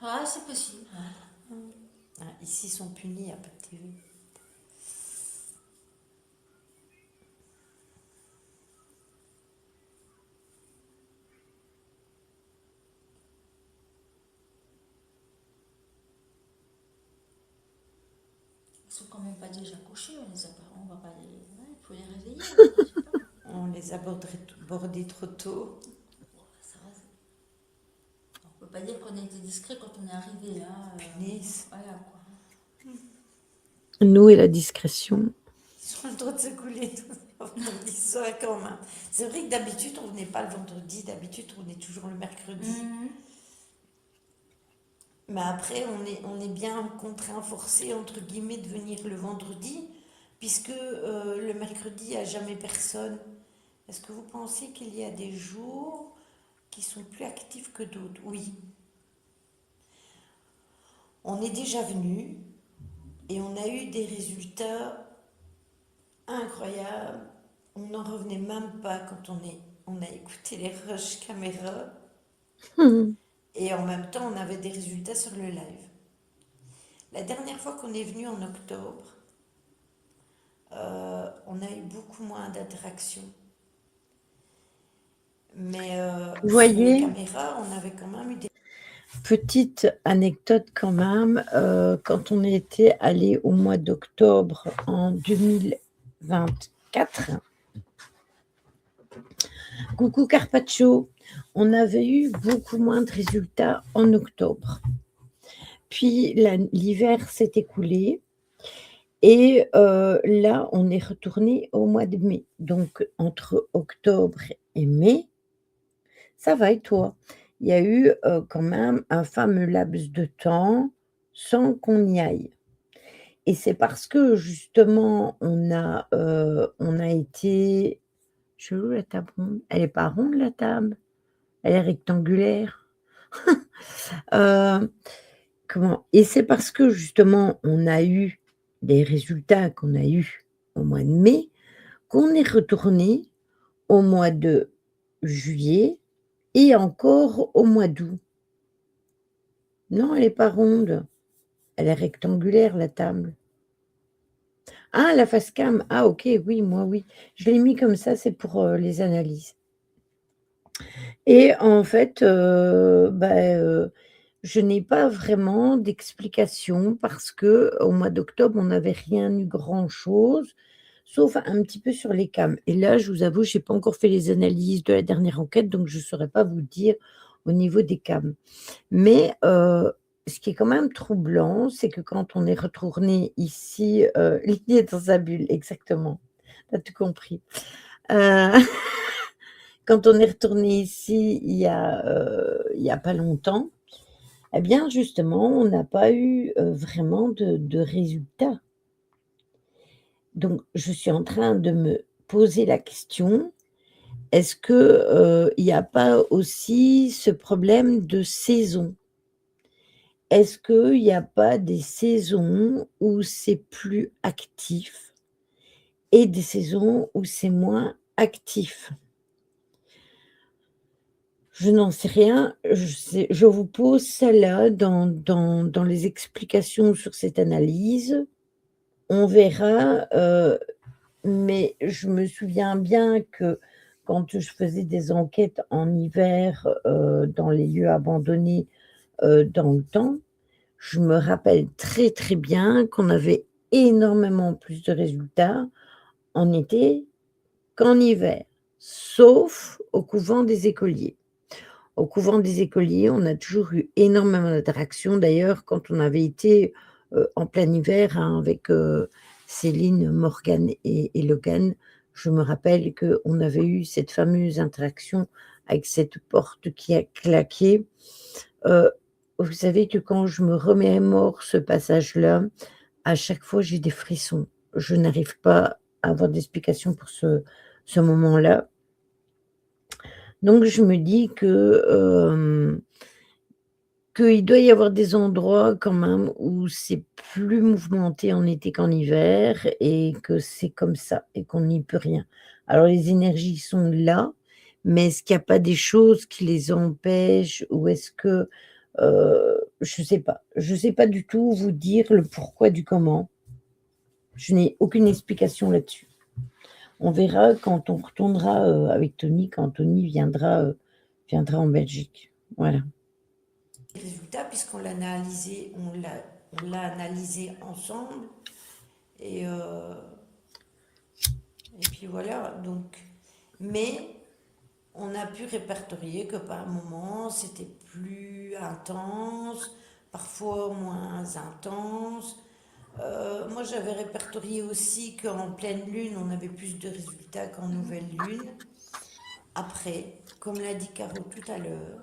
Ah, c'est possible. Ah, ici, ils sont punis, il n'y a pas de TV. Ils sont quand même pas déjà couchés, on va pas les... Ouais, il faut les réveiller, je sais pas. On les a bordés trop tôt. Ça va, on peut pas dire qu'on a été discret quand on est arrivé là. Punaise. Voilà quoi. Nous et la discrétion. Ils ont le droit de se couler vendredi soir quand même. C'est vrai que d'habitude, on venait pas le vendredi. D'habitude, on est toujours le mercredi. Mais après, on est bien contraint, forcé, entre guillemets, de venir le vendredi, puisque le mercredi, il n'y a jamais personne. Est-ce que vous pensez qu'il y a des jours qui sont plus actifs que d'autres? Oui. On est déjà venu et on a eu des résultats incroyables. On n'en revenait même pas quand on a écouté les rushs caméra. Et en même temps, on avait des résultats sur le live. La dernière fois qu'on est venu en octobre, on a eu beaucoup moins d'interactions. Mais Vous sur les voyez, caméras, on avait quand même eu des... petite anecdote quand même, quand on était allé au mois d'octobre en 2024, coucou Carpaccio, on avait eu beaucoup moins de résultats en octobre. Puis l'hiver s'est écoulé et là, on est retourné au mois de mai. Donc, entre octobre et mai, ça va et toi? Il y a eu quand même un fameux laps de temps sans qu'on y aille. Et c'est parce que justement, on a été... Je veux la table ronde. Elle n'est pas ronde, la table. Elle est rectangulaire. Comment? Et c'est parce que justement, on a eu des résultats qu'on a eus au mois de mai, qu'on est retourné au mois de juillet et encore au mois d'août. Non, elle n'est pas ronde. Elle est rectangulaire, la table. Ah, la face cam. Ah, ok, oui, moi, oui. Je l'ai mis comme ça, c'est pour les analyses. Et en fait, je n'ai pas vraiment d'explication parce qu'au mois d'octobre, on n'avait rien eu grand-chose, sauf un petit peu sur les cams. Et là, je vous avoue, je n'ai pas encore fait les analyses de la dernière enquête, donc je ne saurais pas vous dire au niveau des cams. Mais ce qui est quand même troublant, c'est que quand on est retourné ici, Lydie est dans sa bulle, exactement, tu as tout compris. Quand on est retourné ici il y a pas longtemps, eh bien justement, on n'a pas eu vraiment de résultats. Donc je suis en train de me poser la question, est-ce que il n'y a pas aussi ce problème de saison? Est-ce qu'il n'y a pas des saisons où c'est plus actif et des saisons où c'est moins actif? Je n'en sais rien, je vous pose ça là dans les explications sur cette analyse. On verra, mais je me souviens bien que quand je faisais des enquêtes en hiver, dans les lieux abandonnés, dans le temps, je me rappelle très, très bien qu'on avait énormément plus de résultats en été qu'en hiver, sauf au couvent des écoliers. Au couvent des écoliers, on a toujours eu énormément d'interactions. D'ailleurs, quand on avait été, en plein hiver, hein, avec, Céline, Morgane et Logan, je me rappelle qu'on avait eu cette fameuse interaction avec cette porte qui a claqué. Heu, vous savez que quand je me remémore ce passage-là, à chaque fois, j'ai des frissons. Je n'arrive pas à avoir d'explication pour ce moment-là. Donc je me dis qu'il doit y avoir des endroits quand même où c'est plus mouvementé en été qu'en hiver et que c'est comme ça et qu'on n'y peut rien. Alors les énergies sont là, mais est-ce qu'il y a pas des choses qui les empêchent ou est-ce que, je sais pas. Je sais pas du tout vous dire le pourquoi du comment. Je n'ai aucune explication là-dessus. On verra quand on retournera, avec Tony, quand Tony viendra en Belgique. Voilà. Résultats, puisqu'on l'a analysé, on l'a analysé ensemble. Et, euh, et puis voilà, donc. Mais on a pu répertorier que par moments c'était plus intense, parfois moins intense. Moi j'avais répertorié aussi qu'en pleine lune on avait plus de résultats qu'en nouvelle lune. Après, comme l'a dit Caro tout à l'heure,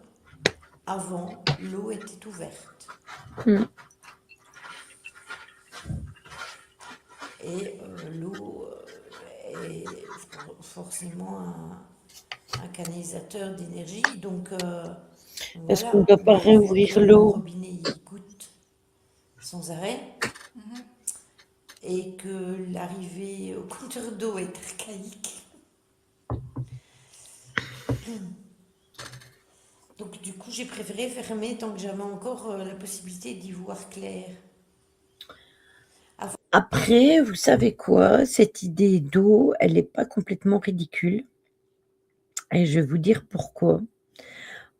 avant l'eau était ouverte. Mmh. Et l'eau est forcément un canalisateur d'énergie. Donc Est-ce qu'on ne voilà, doit pas moi je vois réouvrir que mon l'eau? robinet il goutte sans arrêt et que l'arrivée au compteur d'eau est archaïque. Donc du coup j'ai préféré fermer tant que j'avais encore la possibilité d'y voir clair. Après, vous savez quoi? Cette idée d'eau, elle est pas complètement ridicule et je vais vous dire pourquoi.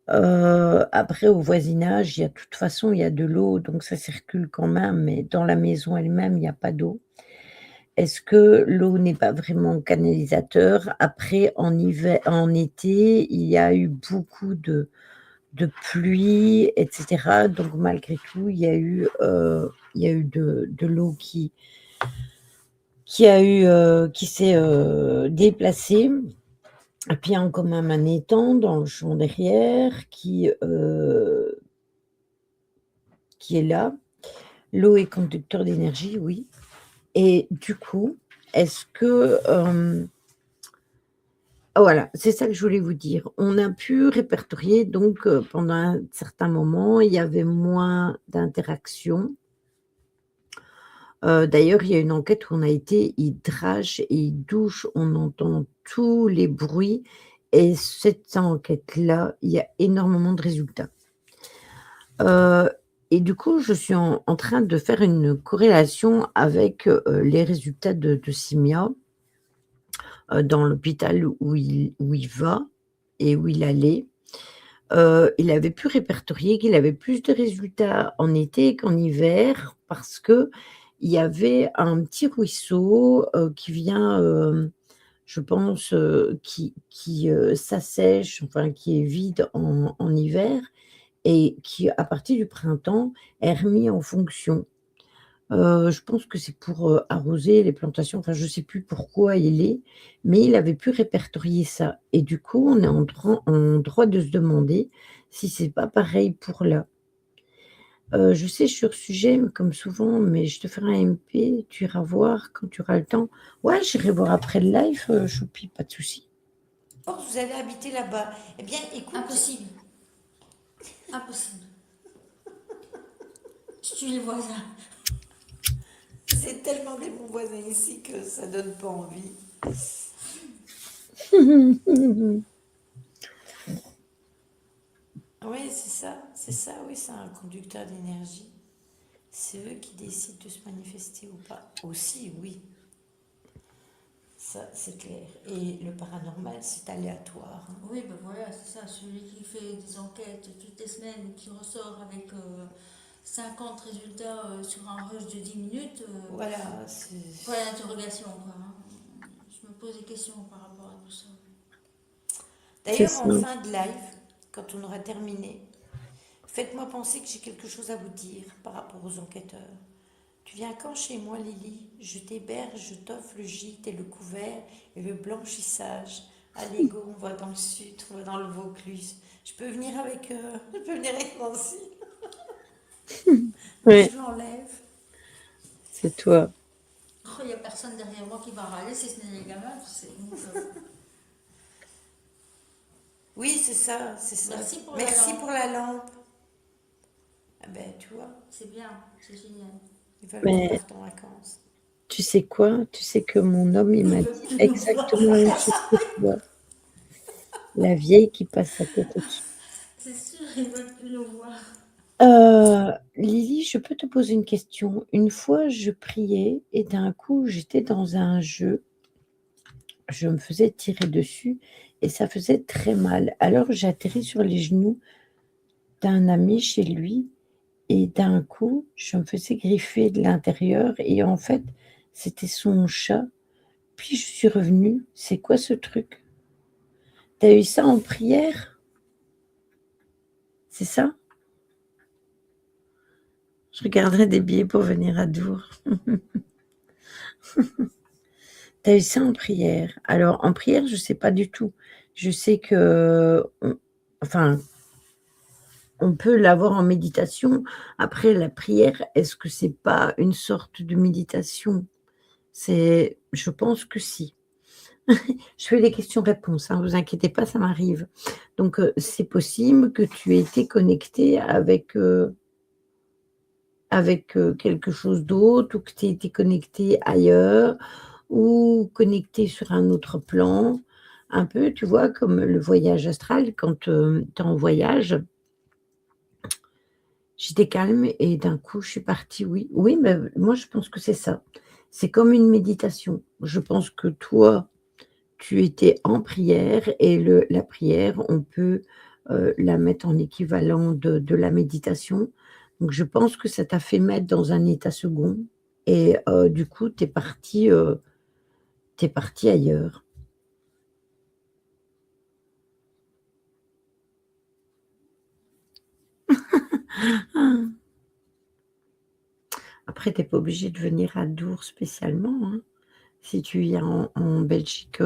Après au voisinage, il y a de toute façon, il y a de l'eau, donc ça circule quand même, mais dans la maison elle-même, il y a pas d'eau. Est-ce que l'eau n'est pas vraiment canalisateur? Après en été, il y a eu beaucoup de pluie et cetera, donc malgré tout, il y a eu de l'eau qui s'est, déplacée. Et puis il y a quand même un étang dans le champ derrière qui est là. L'eau est conducteur d'énergie, oui. Et du coup, est-ce que, voilà, c'est ça que je voulais vous dire. On a pu répertorier donc, pendant un certain moment, il y avait moins d'interactions. D'ailleurs, il y a une enquête où on a été, ils dragent et ils douchent, on entend tous les bruits et cette enquête-là, il y a énormément de résultats. Heu et du coup, je suis en train de faire une corrélation avec, les résultats de Simia, dans l'hôpital où il va et où il allait. Il avait pu répertorier qu'il avait plus de résultats en été qu'en hiver parce qu'il y avait un petit ruisseau, qui vient, je pense, qui s'assèche, enfin qui est vide en hiver et qui, à partir du printemps, est remis en fonction. Je pense que c'est pour, arroser les plantations, enfin je sais plus pourquoi il est, mais il avait pu répertorier ça et du coup, on est en droit de se demander si c'est pas pareil pour là. Je sais, je suis hors sujet, comme souvent, mais je te ferai un MP, tu iras voir quand tu auras le temps. Ouais, j'irai voir après le live, choupi, pas de souci. Oh, vous allez habiter là-bas. Eh bien, écoute, Impossible. Impossible. Je tue les voisins. c'est tellement des bons voisins ici que ça donne pas envie. oui, c'est un conducteur d'énergie. C'est eux qui décident de se manifester ou pas. Aussi, oui, ça c'est clair. Et le paranormal, c'est aléatoire, hein. Oui, ben voilà, c'est ça. Celui qui fait des enquêtes toutes les semaines, qui ressort avec 50 résultats sur un rush de 10 minutes, Voilà, point d'interrogation, quoi, hein. Je me pose des questions par rapport à tout ça. C'est D'ailleurs, ça. en fin de live, quand on aura terminé, faites-moi penser que j'ai quelque chose à vous dire par rapport aux enquêteurs. Tu viens quand chez moi, Lily? Je t'héberge, je t'offre le gîte et le couvert et le blanchissage. Allez, go, on va dans le sud, on va dans le Vaucluse. Je peux venir avec, je peux venir avec Nancy, mais Ouais, je l'enlève. c'est toi. Oh, il n'y a personne derrière moi qui va râler si ce n'est les gamins, tu sais. Donc, Oui, c'est ça, c'est ça. merci pour la Merci lampe. pour la lampe. Ah ben, tu vois, C'est bien, c'est génial. ils veulent qu'on Mais parte en vacances. tu sais quoi? Tu sais que mon homme, il Il m'a veut dit plus nous voir. exactement la même chose que toi. La vieille qui passe à côté de soi. C'est sûr, ils veulent plus nous voir. Lily, je peux te poser une question? Une fois, je priais et d'un coup, j'étais dans un jeu, je me faisais tirer dessus et ça faisait très mal. Alors, j'ai atterri sur les genoux d'un ami chez lui et d'un coup, je me faisais griffer de l'intérieur et en fait, c'était son chat. Puis je suis revenue. C'est quoi ce truc? T'as eu ça en prière? C'est ça? Je regarderai des billets pour venir à Dour. T'as eu ça en prière? Alors en prière, je sais pas du tout. Je sais que, enfin, on peut l'avoir en méditation. Après la prière, est-ce que c'est pas une sorte de méditation? Je pense que si. Je fais les questions-réponses, hein, vous inquiétez pas, ça m'arrive. Donc, c'est possible que tu aies été connecté avec quelque chose d'autre ou que tu aies été connecté ailleurs ou connecté sur un autre plan. Un peu, tu vois, comme le voyage astral quand, tu es en voyage. J'étais calme et d'un coup je suis partie, oui. Oui, mais moi je pense que c'est ça. C'est comme une méditation. Je pense que toi, tu étais en prière et la prière, on peut, la mettre en équivalent de la méditation. Donc je pense que ça t'a fait mettre dans un état second et du coup, tu es partie ailleurs. Ah. Après, tu es pas obligé de venir à Dour spécialement, hein. Si tu viens en Belgique,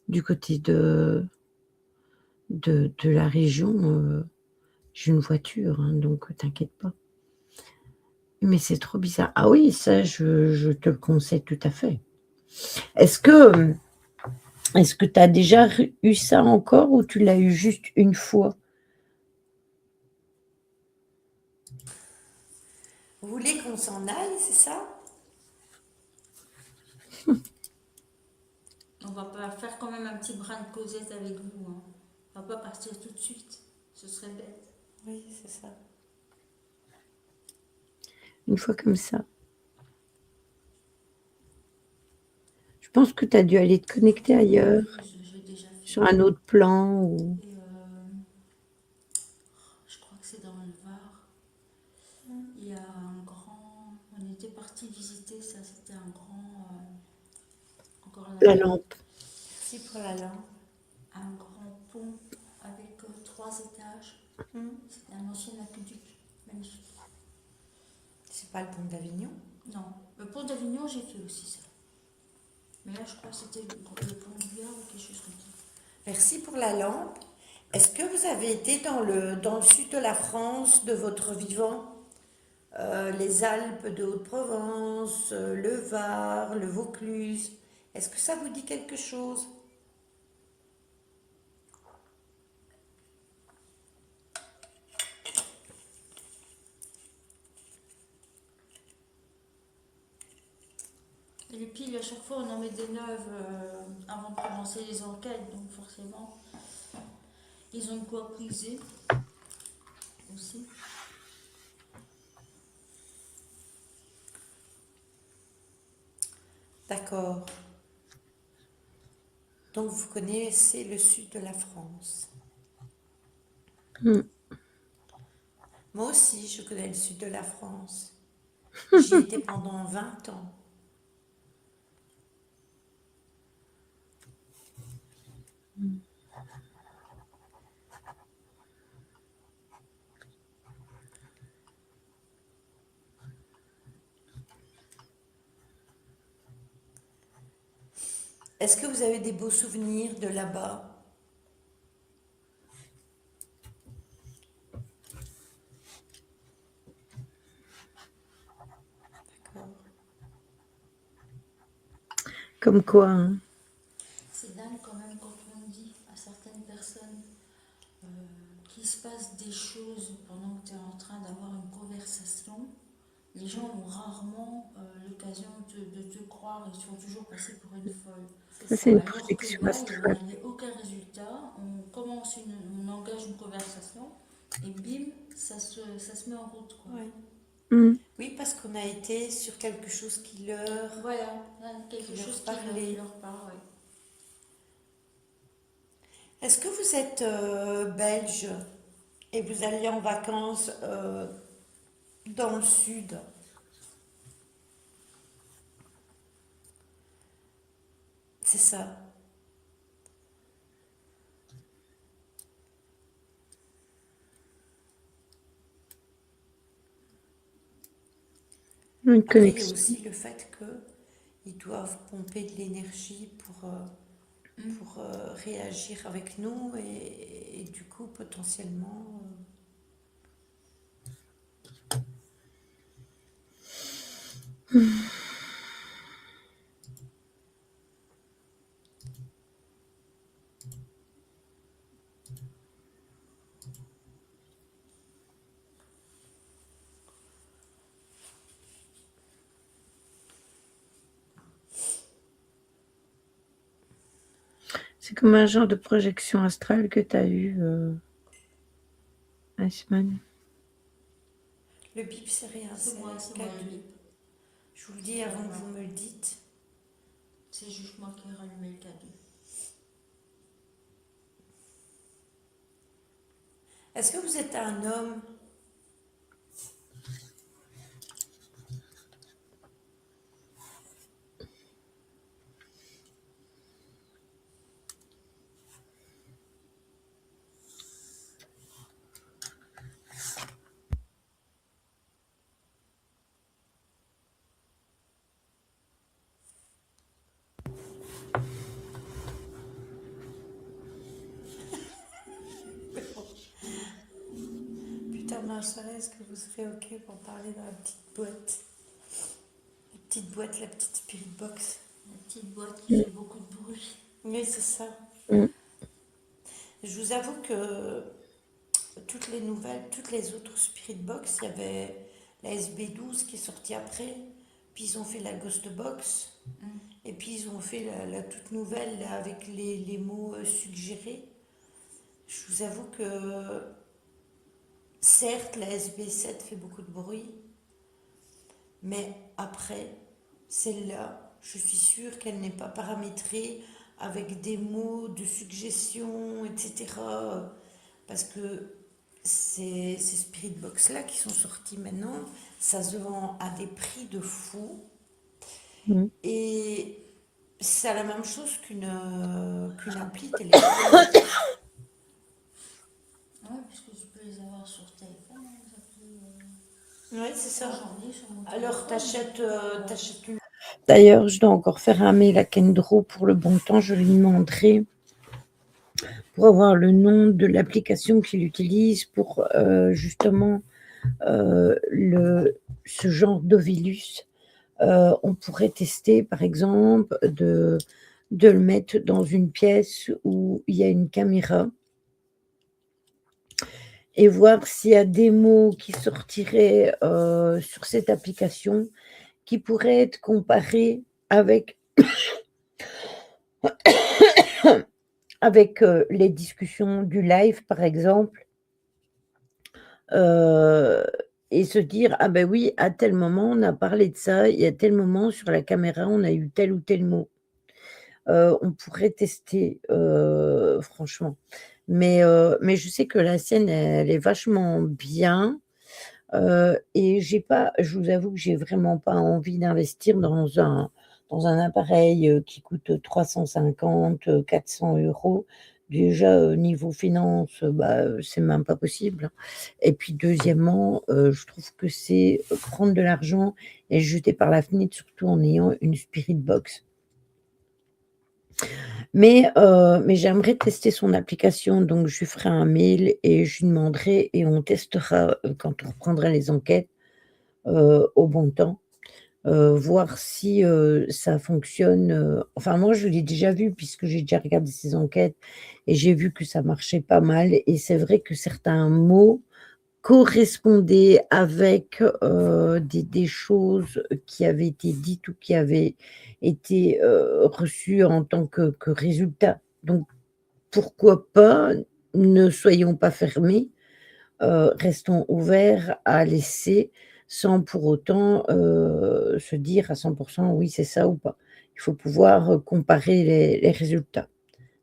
du côté de la région, j'ai une voiture, hein, donc t'inquiète pas. Mais c'est trop bizarre. Ah oui, ça, je te le conseille tout à fait. Est-ce que est-ce que tu as déjà eu ça encore ou tu l'as eu juste une fois? Vous voulez qu'on s'en aille, c'est ça? On va pas faire quand même un petit brin de causette avec vous, hein. On va pas partir tout de suite. Ce serait bête. Oui, c'est ça. Une fois comme ça? Je pense que tu as dû aller te connecter ailleurs, Oui, j'ai déjà sur fait. un autre plan ou Et je crois que c'est dans le Var. Il y a un grand. On était parti visiter ça. C'était un grand. Encore la là. lampe. Merci pour la lampe. Un grand pont avec 3 étages. C'était un ancien aqueduc. Magnifique. C'est pas le pont d'Avignon? Non. Le pont d'Avignon, j'ai fait aussi ça. Mais là, je crois que c'était le pont du Gard ou quelque chose comme ça. Merci pour la lampe. Est-ce que vous avez été dans le sud de la France de votre vivant? Les Alpes de Haute-Provence, le Var, le Vaucluse. Est-ce que ça vous dit quelque chose? Et les piles, à chaque fois, on en met des neuves avant de commencer les enquêtes. Donc, forcément, ils ont de quoi briser aussi. D'accord. Donc vous connaissez le sud de la France. Mmh. Moi aussi, je connais le sud de la France. J'y étais pendant 20 ans. Est-ce que vous avez des beaux souvenirs de là-bas? D'accord. Comme quoi, hein. C'est dingue quand même quand on dit à certaines personnes qu'il se passe des choses pendant que tu es en train d'avoir une conversation. Les gens ont rarement l'occasion de te croire et sont toujours passés pour une folle. C'est Ça, ça. c'est une Alors que projection là, il n'y astrale. avait aucun résultat. On engage une conversation et bim, ça se met en route, quoi. Ouais. Mmh. Oui, parce qu'on a été sur quelque chose qui leur... Voilà, quelque Qui leur chose parlait. qui leur parle, ouais. Est-ce que vous êtes belge et vous alliez en vacances dans le sud? C'est ça. Une Après, il y a connexion. aussi le fait qu'ils doivent pomper de l'énergie pour réagir avec nous et du coup, potentiellement... C'est comme un genre de projection astrale que tu as eu, Iceman. Le bip, c'est rien, C'est moi le calcul. bip. Je vous le dis avant que vous me le dites. C'est juste moi qui ai rallumé le cadeau. Est-ce que vous êtes un homme? Putain, mince, est-ce que vous serez OK pour parler dans la petite boîte? La petite boîte, la petite spirit box. La petite boîte qui fait beaucoup de bruit. Oui, c'est ça. Mmh. Je vous avoue que toutes les nouvelles, toutes les autres spirit box, il y avait la SB12 qui est sortie après, puis ils ont fait la Ghost Box, et puis ils ont fait la toute nouvelle là, avec les mots suggérés. Je vous avoue que certes, la SB7 fait beaucoup de bruit, mais après, celle-là, je suis sûre qu'elle n'est pas paramétrée avec des mots de suggestion, etc. Parce que ces Spirit Box-là qui sont sortis maintenant, ça se vend à des prix de fou. Mmh. Et c'est la même chose qu'une appli téléphone. Ouais, puisque tu peux les avoir sur téléphone, les applis. Oui, c'est ça. J'en ai sur mon Alors, téléphone. t'achètes une... D'ailleurs, je dois encore faire un mail à Kendro pour le bon temps. Je lui demanderai pour avoir le nom de l'application qu'il utilise pour justement ce genre d'Ovilus. On pourrait tester, par exemple, de le mettre dans une pièce où il y a une caméra et voir s'il y a des mots qui sortiraient sur cette application qui pourraient être comparés avec les discussions du live, par exemple. et se dire: «Ah ben oui, à tel moment, on a parlé de ça et à tel moment, sur la caméra, on a eu tel ou tel mot». On pourrait tester, franchement. Mais je sais que la sienne, elle est vachement bien, et j'ai pas je vous avoue que j'ai vraiment pas envie d'investir dans un appareil, qui coûte 350, 400 €. Déjà, niveau finances, bah, c'est même pas possible, hein. Et puis deuxièmement, je trouve que c'est, prendre de l'argent et jeter par la fenêtre, surtout en ayant une spirit box. Mais j'aimerais tester son application, donc je lui ferai un mail et je lui demanderai et on testera, quand on reprendra les enquêtes, au bon temps, voir si, ça fonctionne, enfin moi je l'ai déjà vu puisque j'ai déjà regardé ses enquêtes et j'ai vu que ça marchait pas mal et c'est vrai que certains mots correspondaient avec, des choses qui avaient été dites ou qui avaient été, reçues en tant que résultat. Donc pourquoi pas? Ne soyons pas fermés, restons ouverts à l'essai sans pour autant, se dire à 100 «Oui, c'est ça ou pas». Il faut pouvoir, comparer les résultats.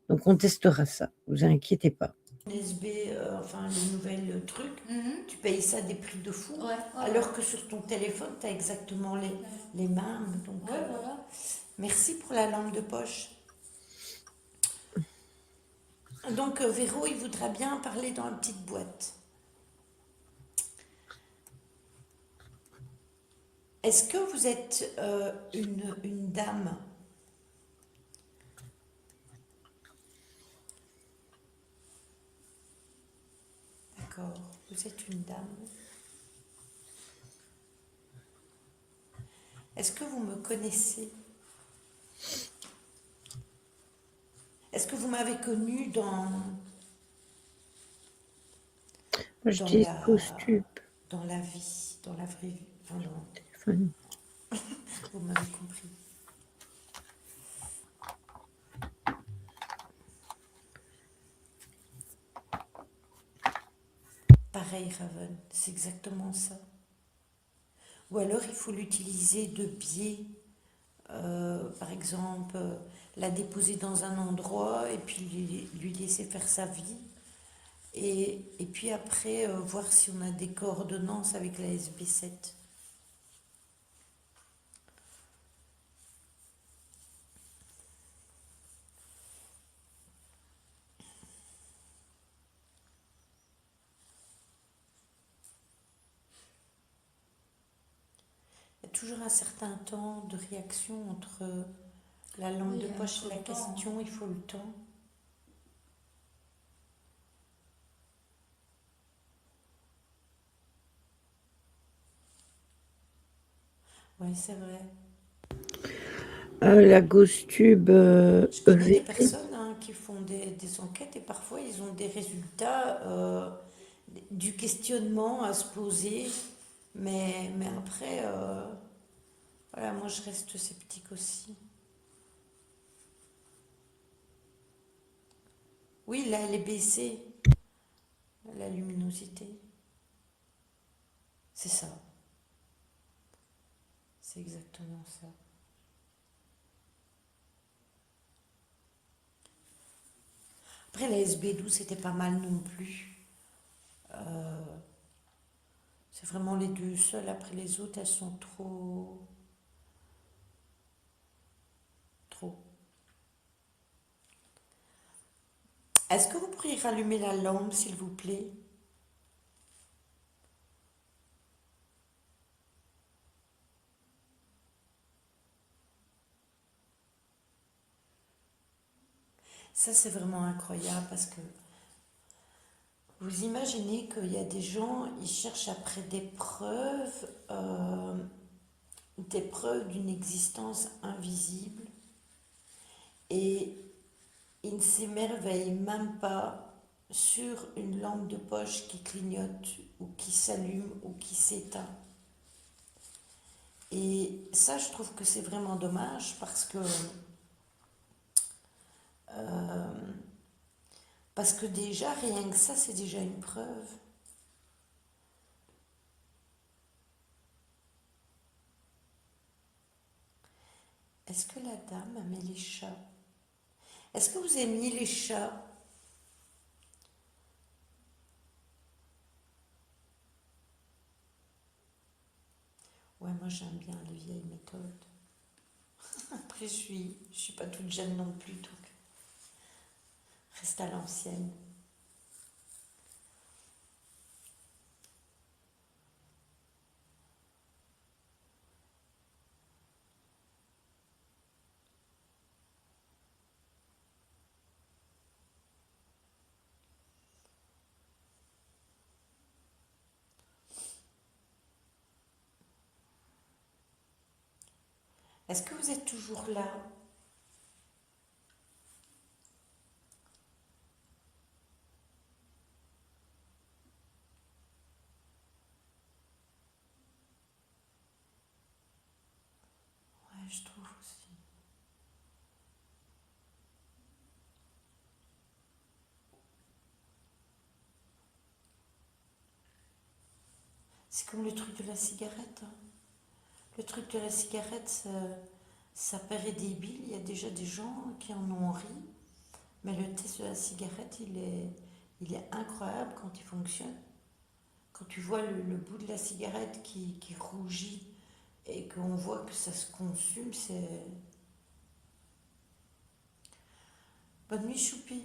Donc on testera ça, vous inquiétez pas. SB, enfin les nouvelles trucs, Mhm. tu payes ça des prix de fou, Ouais, alors que sur ton téléphone, tu as exactement les mêmes. Donc, ouais, voilà. merci pour la lampe de poche. Donc, Véro, il voudra bien parler dans la petite boîte. Est-ce que vous êtes une dame? D'accord, vous êtes une dame. Est-ce que vous me connaissez? Est-ce que vous m'avez connue Moi dans j'utilise la, Postube, dans la vie, dans la vraie vie? Enfin, téléphone. vous m'avez compris. Pareil, Raven, c'est exactement ça. Ou alors il faut l'utiliser de biais. Par exemple, la déposer dans un endroit et puis lui laisser faire sa vie. Et puis après, voir si on a des coordonnances avec la SB7. Il y a toujours un certain temps de réaction entre la lampe Oui, de il poche et faut la le temps, hein. question, il faut le temps. Oui, c'est vrai. La GhostTube, Je connais des EVP. personnes qui font des enquêtes et parfois ils ont des résultats du questionnement à se poser. Mais après, voilà, moi je reste sceptique aussi. Oui, là elle est baissée, la luminosité. C'est ça, c'est exactement ça. Après la SB12 c'était pas mal non plus. Euh, c'est vraiment les deux seules. Après les autres elles sont trop. Trop. Est-ce que vous pourriez rallumer la lampe s'il vous plaît? Ça c'est vraiment incroyable parce que vous imaginez qu'il y a des gens, ils cherchent après des preuves d'une existence invisible et ils ne s'émerveillent même pas sur une lampe de poche qui clignote ou qui s'allume ou qui s'éteint. Et ça, je trouve que c'est vraiment dommage euh, parce que déjà, rien que ça, c'est déjà une preuve. Est-ce que la dame aimait les chats? Est-ce que vous aimiez les chats? Ouais, moi j'aime bien les vieilles méthodes. Après, je suis pas toute jeune non plus, donc reste à l'ancienne. Est-ce que vous êtes toujours là? Ouais, je trouve aussi. C'est comme le truc de la cigarette, hein. Le truc de la cigarette, ça paraît débile. Il y a déjà des gens qui en ont ri. Mais le test de la cigarette, il est incroyable quand il fonctionne. Quand tu vois le bout de la cigarette qui rougit et qu'on voit que ça se consume, c'est... Bonne nuit, Choupi.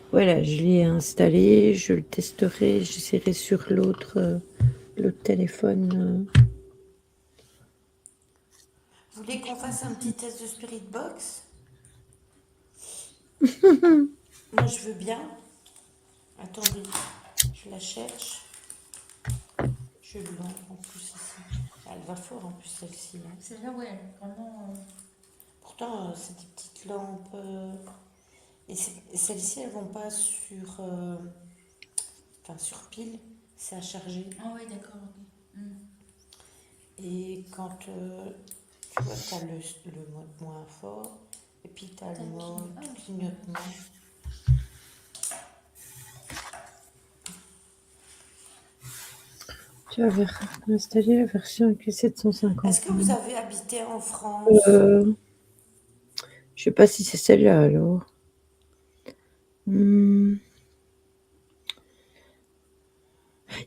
Voilà, je l'ai installé, je le testerai, j'essaierai sur l'autre téléphone. Vous voulez qu'on fasse un petit test de Spirit Box? Moi, je veux bien. Attendez, je la cherche. Je l'ai en plus ici. Elle va fort en plus celle-ci, hein. Celle-là, ouais, elle est vraiment. Pourtant, c'est des petites lampes. Et celles-ci, elles vont pas sur pile. C'est à charger. Ah ouais, d'accord, ok. Et quand tu vois, tu as le mode moins fort. Et puis tu as T'as le le mode Ah, clignotement. Tu vas installer la version avec les 750. Est-ce que vous avez habité en France? Je sais pas si c'est celle-là alors. Il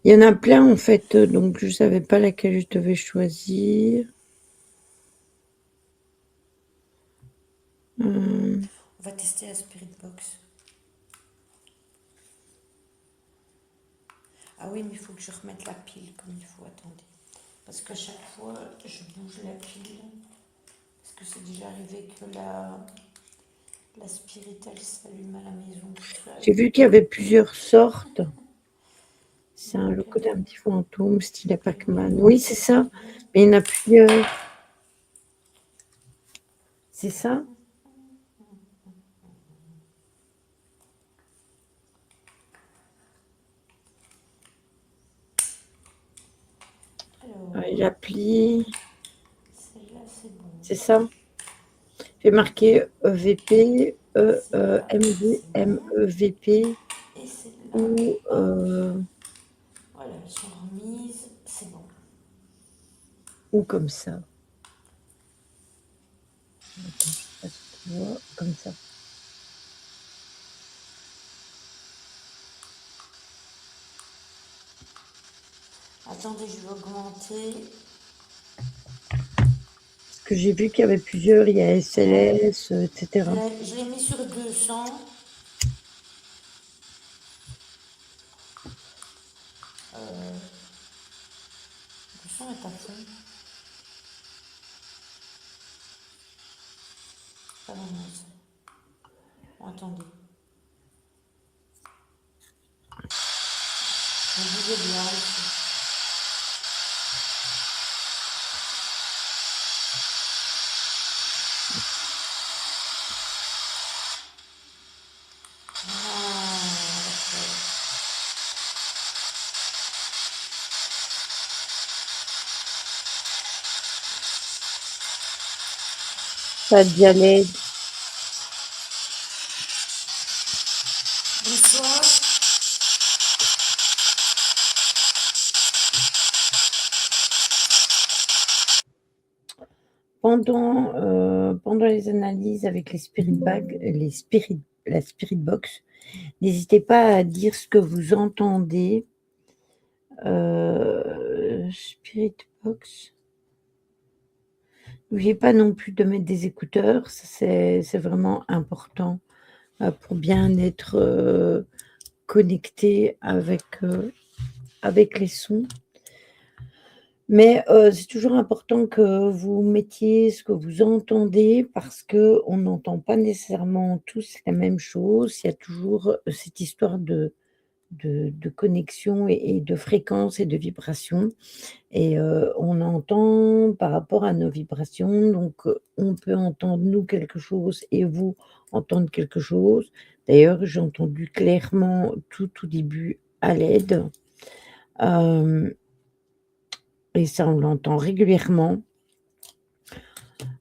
y en a plein en fait, donc je savais pas laquelle je devais choisir. On va tester la Spirit Box. Ah oui, mais il faut que je remette la pile comme il faut. Attendez. Parce qu'à chaque fois, je bouge la pile. Parce que c'est déjà arrivé que la Spirit, elle s'allume à la maison. J'ai vu qu'il y avait plusieurs sortes. C'est le côté un petit fantôme, style Pac-Man. Oui, c'est ça. Mais il y en a plusieurs. C'est ça? Alors, L'appli, celle-là, c'est bon. c'est ça? J'ai marqué EVP, Celle-là, c'est bon. MEVP Et celle-là, ou voilà, elles sont remises. C'est bon. comme ça. Attends, je sais pas si tu vois, comme ça. Attendez, je vais augmenter. Parce que j'ai vu qu'il y avait plusieurs, il y a SLS, etc. Je l'ai mis sur 200. Le son est à fond. Pas vraiment ça. Bon, attendez. Je me disais bien ici. Pas de dialecte. Bonsoir. Pendant les analyses avec les spirit bags, la spirit box, n'hésitez pas à dire ce que vous entendez. Spirit box. N'oubliez pas non plus de mettre des écouteurs, ça c'est vraiment important, pour bien être, connecté avec les sons. Mais, c'est toujours important que vous mettiez ce que vous entendez parce qu'on n'entend pas nécessairement tous la même chose. Il y a toujours, cette histoire de connexion et de fréquence et de vibration et on entend par rapport à nos vibrations donc on peut entendre nous quelque chose et vous entendre quelque chose. D'ailleurs, j'ai entendu clairement tout au début à l'aide, hem et ça, on l'entend régulièrement.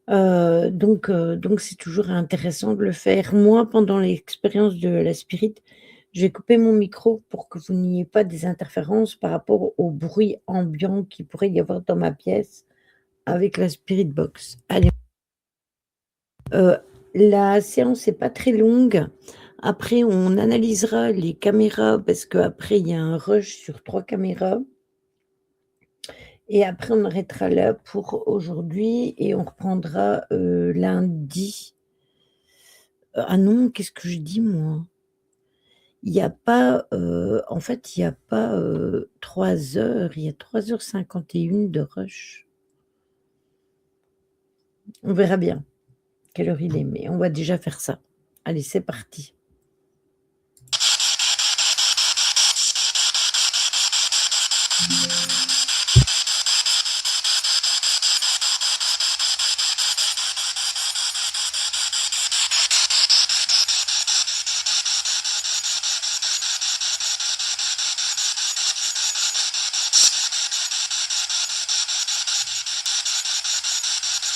Donc c'est toujours intéressant de le faire. Moi, pendant l'expérience de la spirit, j'ai coupé mon micro pour que vous n'ayez pas des interférences par rapport au bruit ambiant qu'il pourrait y avoir dans ma pièce avec la spirit box. Allez, heu, la séance est pas très longue. Après, on analysera les caméras parce qu'après il y a un rush sur 3 caméras. Et après, on arrêtera là pour aujourd'hui et on reprendra, lundi. Ah non, qu'est-ce que je dis moi? Il y a pas, en fait, il y a pas, 3 heures, il y a 3h51 de rush. On verra bien quelle heure il est, mais on va déjà faire ça. Allez, c'est parti.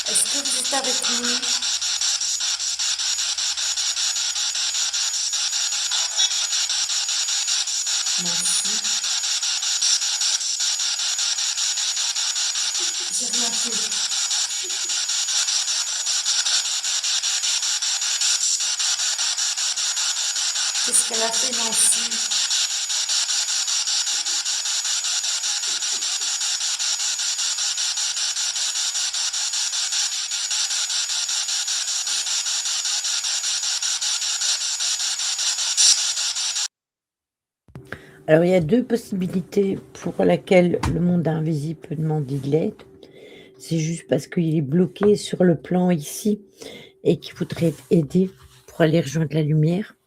Est-ce que vous êtes avec nous? Merci. J'ai rien fait. Qu'est-ce qu'elle a fait, Nancy? Alors, il y a 2 possibilités pour laquelle le monde invisible peut demander de l'aide. C'est juste parce qu'il est bloqué sur le plan ici et qu'il voudrait être aidé pour aller rejoindre la lumière.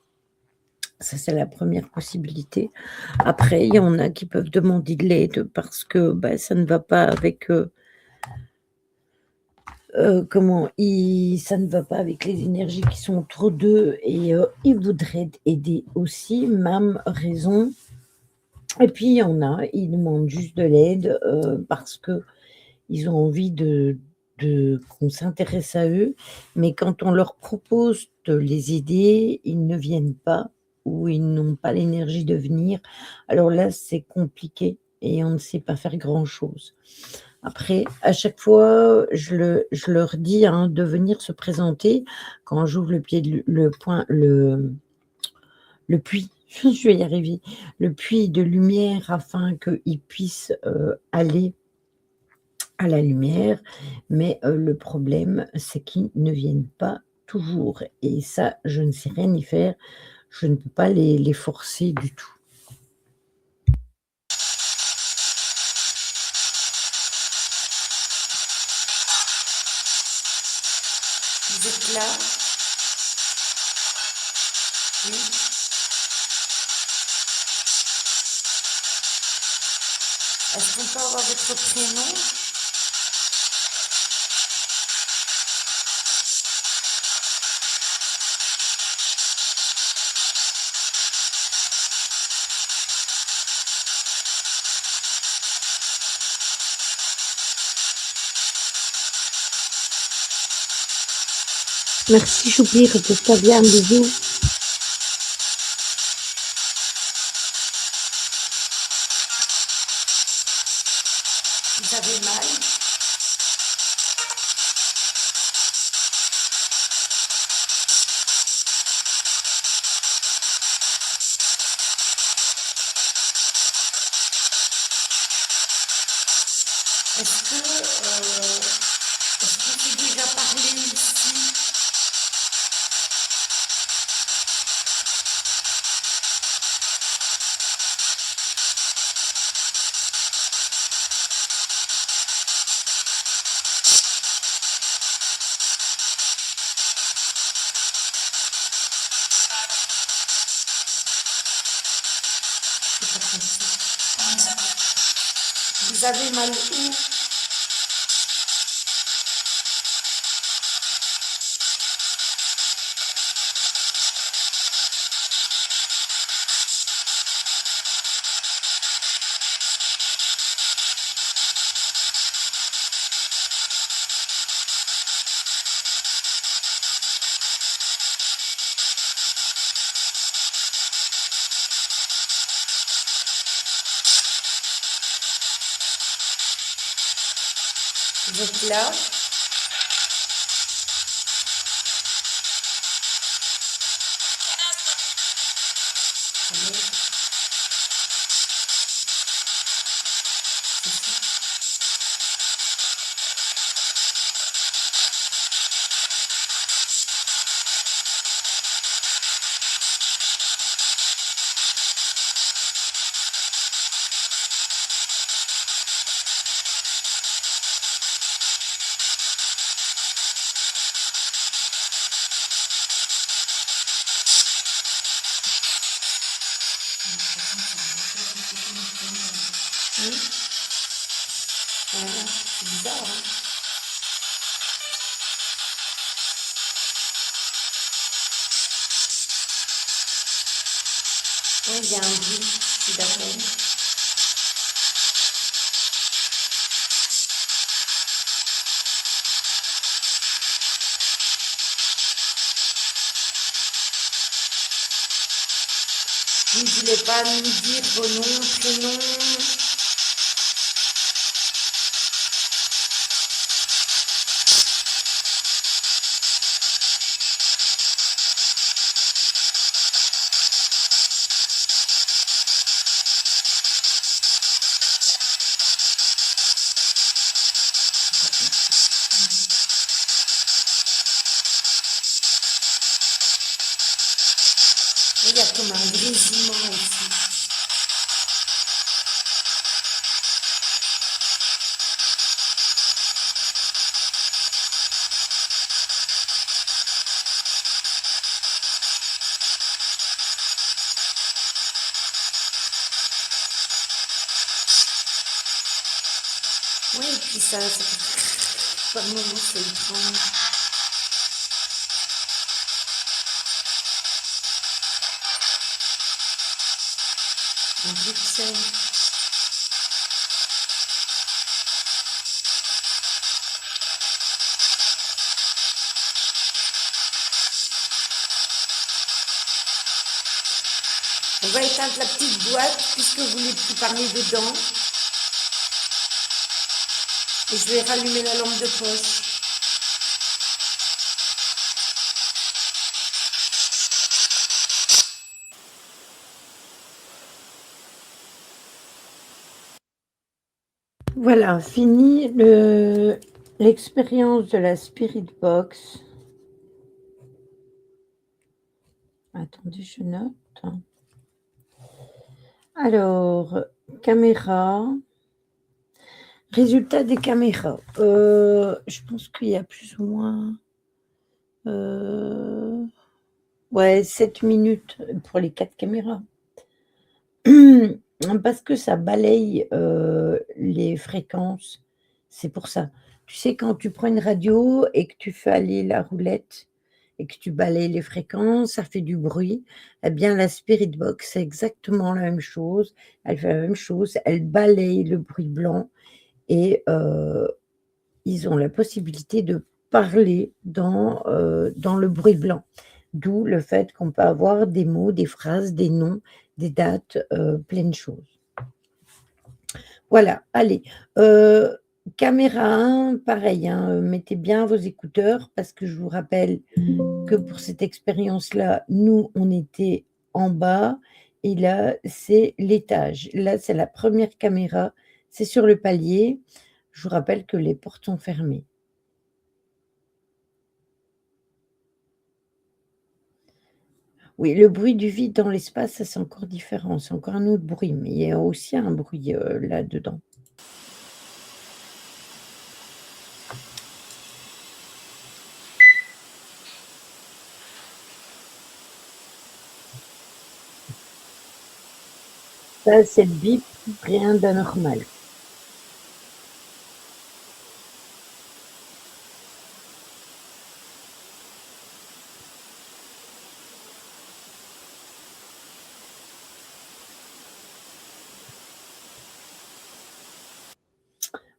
Ça, c'est la première possibilité. Après, il y en a qui peuvent demander de l'aide parce que, bah, ça ne va pas avec, ça ne va pas avec les énergies qui sont autour d'eux et ils voudraient aider aussi, même raison. Et puis il y en a, ils demandent juste de l'aide, parce qu'ils ont envie de qu'on s'intéresse à eux, mais quand on leur propose de les aider, ils ne viennent pas ou ils n'ont pas l'énergie de venir. Alors là, c'est compliqué et on ne sait pas faire grand-chose. Après, à chaque fois, je leur dis, hein, de venir se présenter quand j'ouvre le pied de le puits, je vais y arriver, le puits de lumière afin qu'ils puissent, aller à la lumière, mais le problème, c'est qu'ils ne viennent pas toujours et ça, je ne sais rien y faire. Je ne peux pas les forcer du tout. Vous êtes là? Oui. Est-ce qu'on peut avoir votre prénom? Merci Choupir, porte-toi bien, bisous. Vous avez mal? Est-ce qu'on s'est déjà parlé ici? C'est pas facile. Vous avez mal où? Vous êtes là? Allô? C'est ça? C'est bizarre, hein? Oui, il y a un bruit, je suis d'accord. Vous ne voulez pas nous dire vos noms, prénoms? Il y a comme un grésillement ici. Oui, et puis ça par moment, c'est étrange. Un Bruxelles. On va éteindre la petite boîte puisque vous voulez plus parler dedans. Et je vais rallumer la lampe de poche. Voilà, fini l'expérience de la Spirit Box. Attendez, je note. Alors, caméra. Résultat des caméras. Je pense qu'il y a plus ou moins 7 minutes pour les 4 caméras. Parce que ça balaye les fréquences. C'est pour ça. Tu sais, quand tu prends une radio et que tu fais aller la roulette et que tu balayes les fréquences, ça fait du bruit. Eh bien, la Spirit Box, c'est exactement la même chose. Elle fait la même chose. Elle balaye le bruit blanc et ils ont la possibilité de parler dans le bruit blanc. D'où le fait qu'on peut avoir des mots, des phrases, des noms, des dates, plein de choses. Voilà, allez, caméra 1, pareil, hein, mettez bien vos écouteurs parce que je vous rappelle que pour cette expérience-là, nous, on était en bas et là, c'est l'étage. Là, c'est la première caméra, c'est sur le palier. Je vous rappelle que les portes sont fermées. Oui, le bruit du vide dans l'espace, ça, c'est encore différent, c'est encore un autre bruit, mais il y a aussi un bruit, là-dedans. Ça, c'est le bip, rien d'anormal.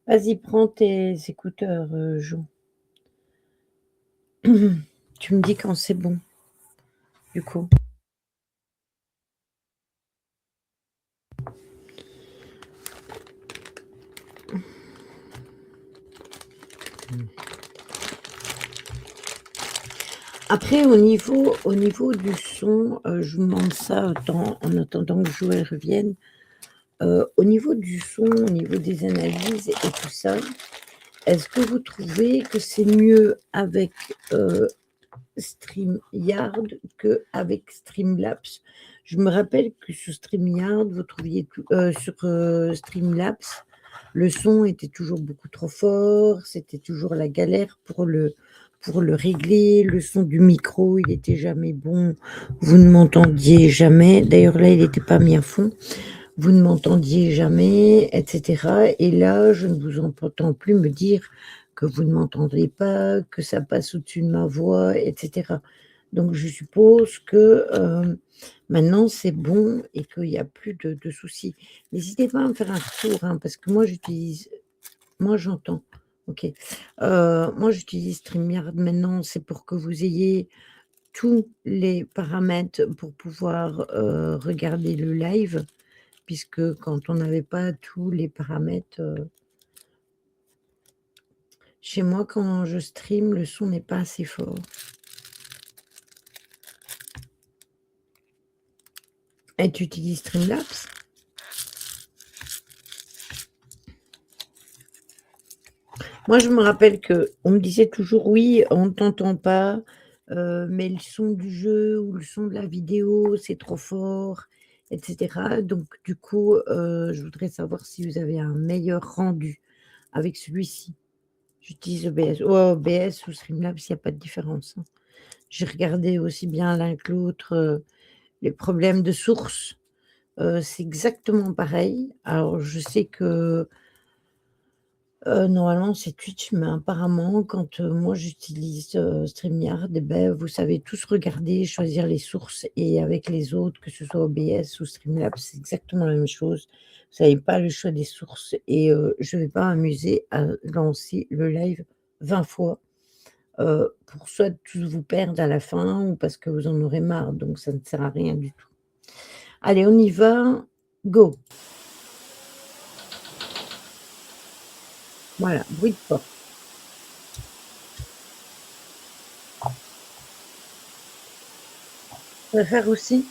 Vas-y, prends tes écouteurs, Jo. Tu me dis quand c'est bon, du coup. Après au niveau du son, je vous demande ça en attendant que Joël revienne. Au niveau du son, au niveau des analyses et tout ça, est-ce que vous trouvez que c'est mieux avec, StreamYard qu'avec Streamlabs? Je me rappelle que sur StreamYard, vous trouviez tout sur, Streamlabs, le son était toujours beaucoup trop fort, c'était toujours la galère pour le régler, le son du micro, il était jamais bon, vous ne m'entendiez jamais. D'ailleurs, là, il était pas mis à fond. Vous ne m'entendiez jamais et cetera et là, je ne vous entends plus me dire que vous ne m'entendez pas, que ça passe au-dessus de ma voix et cetera. Donc je suppose que, maintenant c'est bon et qu'il y a plus de soucis. N'hésitez pas à me faire un retour, hein, parce que moi j'entends. OK. Moi j'utilise StreamYard maintenant, c'est pour que vous ayez tous les paramètres pour pouvoir, regarder le live, puisque quand on n'avait pas tous les paramètres, chez moi quand je stream, le son n'est pas assez fort. Et tu utilises Streamlabs? Moi, je me rappelle qu'on me disait toujours: «Oui, on ne t'entend pas, mais le son du jeu ou le son de la vidéo, c'est trop fort» et cetera. Donc du coup, je voudrais savoir si vous avez un meilleur rendu avec celui-ci. J'utilise OBS. Ouais, OBS ou Streamlabs, il y a pas de différence, hein. J'ai regardé aussi bien l'un que l'autre, les problèmes de source, c'est exactement pareil. Alors je sais que, normalement c'est Twitch, mais apparemment quand, moi j'utilise, StreamYard et beh, vous savez tous regarder, choisir les sources et avec les autres, que ce soit OBS ou Streamlabs, c'est exactement la même chose. Vous avez pas le choix des sources et je vais pas m'amuser à lancer le live 20 fois, pour soit tous vous perdre à la fin ou parce que vous en aurez marre, donc ça ne sert à rien du tout. Allez, on y va, go! Voilà, bruit de porte. Tu préfères aussi?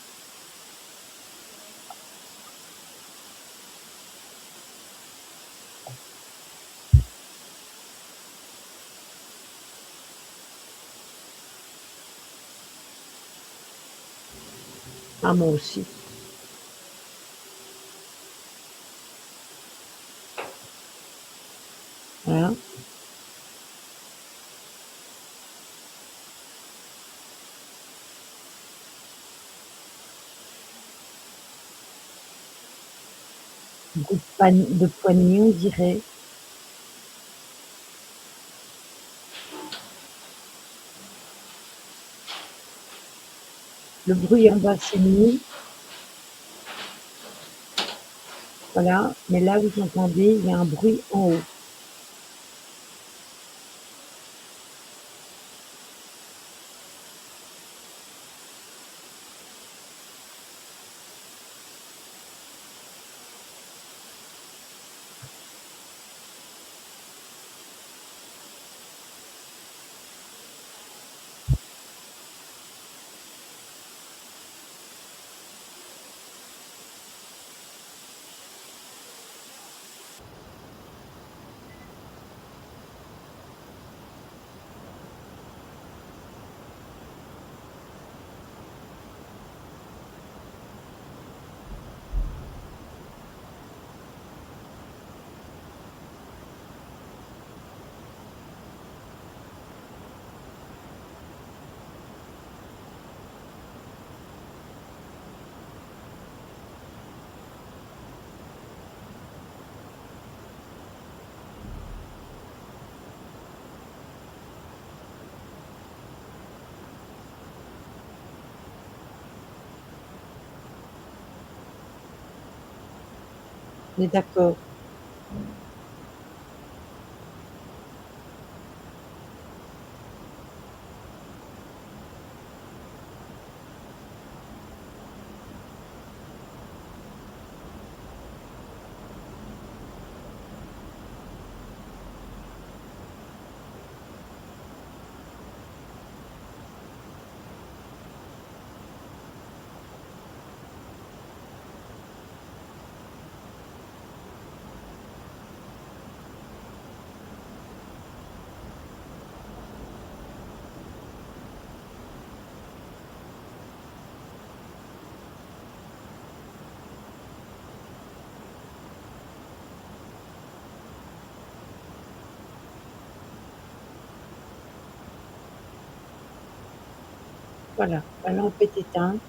Ah, moi aussi. Voilà. Bruit de poignée, on dirait. Le bruit en bas, c'est nous. Voilà, mais là, vous entendez, il y a un bruit en haut. On est d'accord. Voilà, la lampe est éteinte.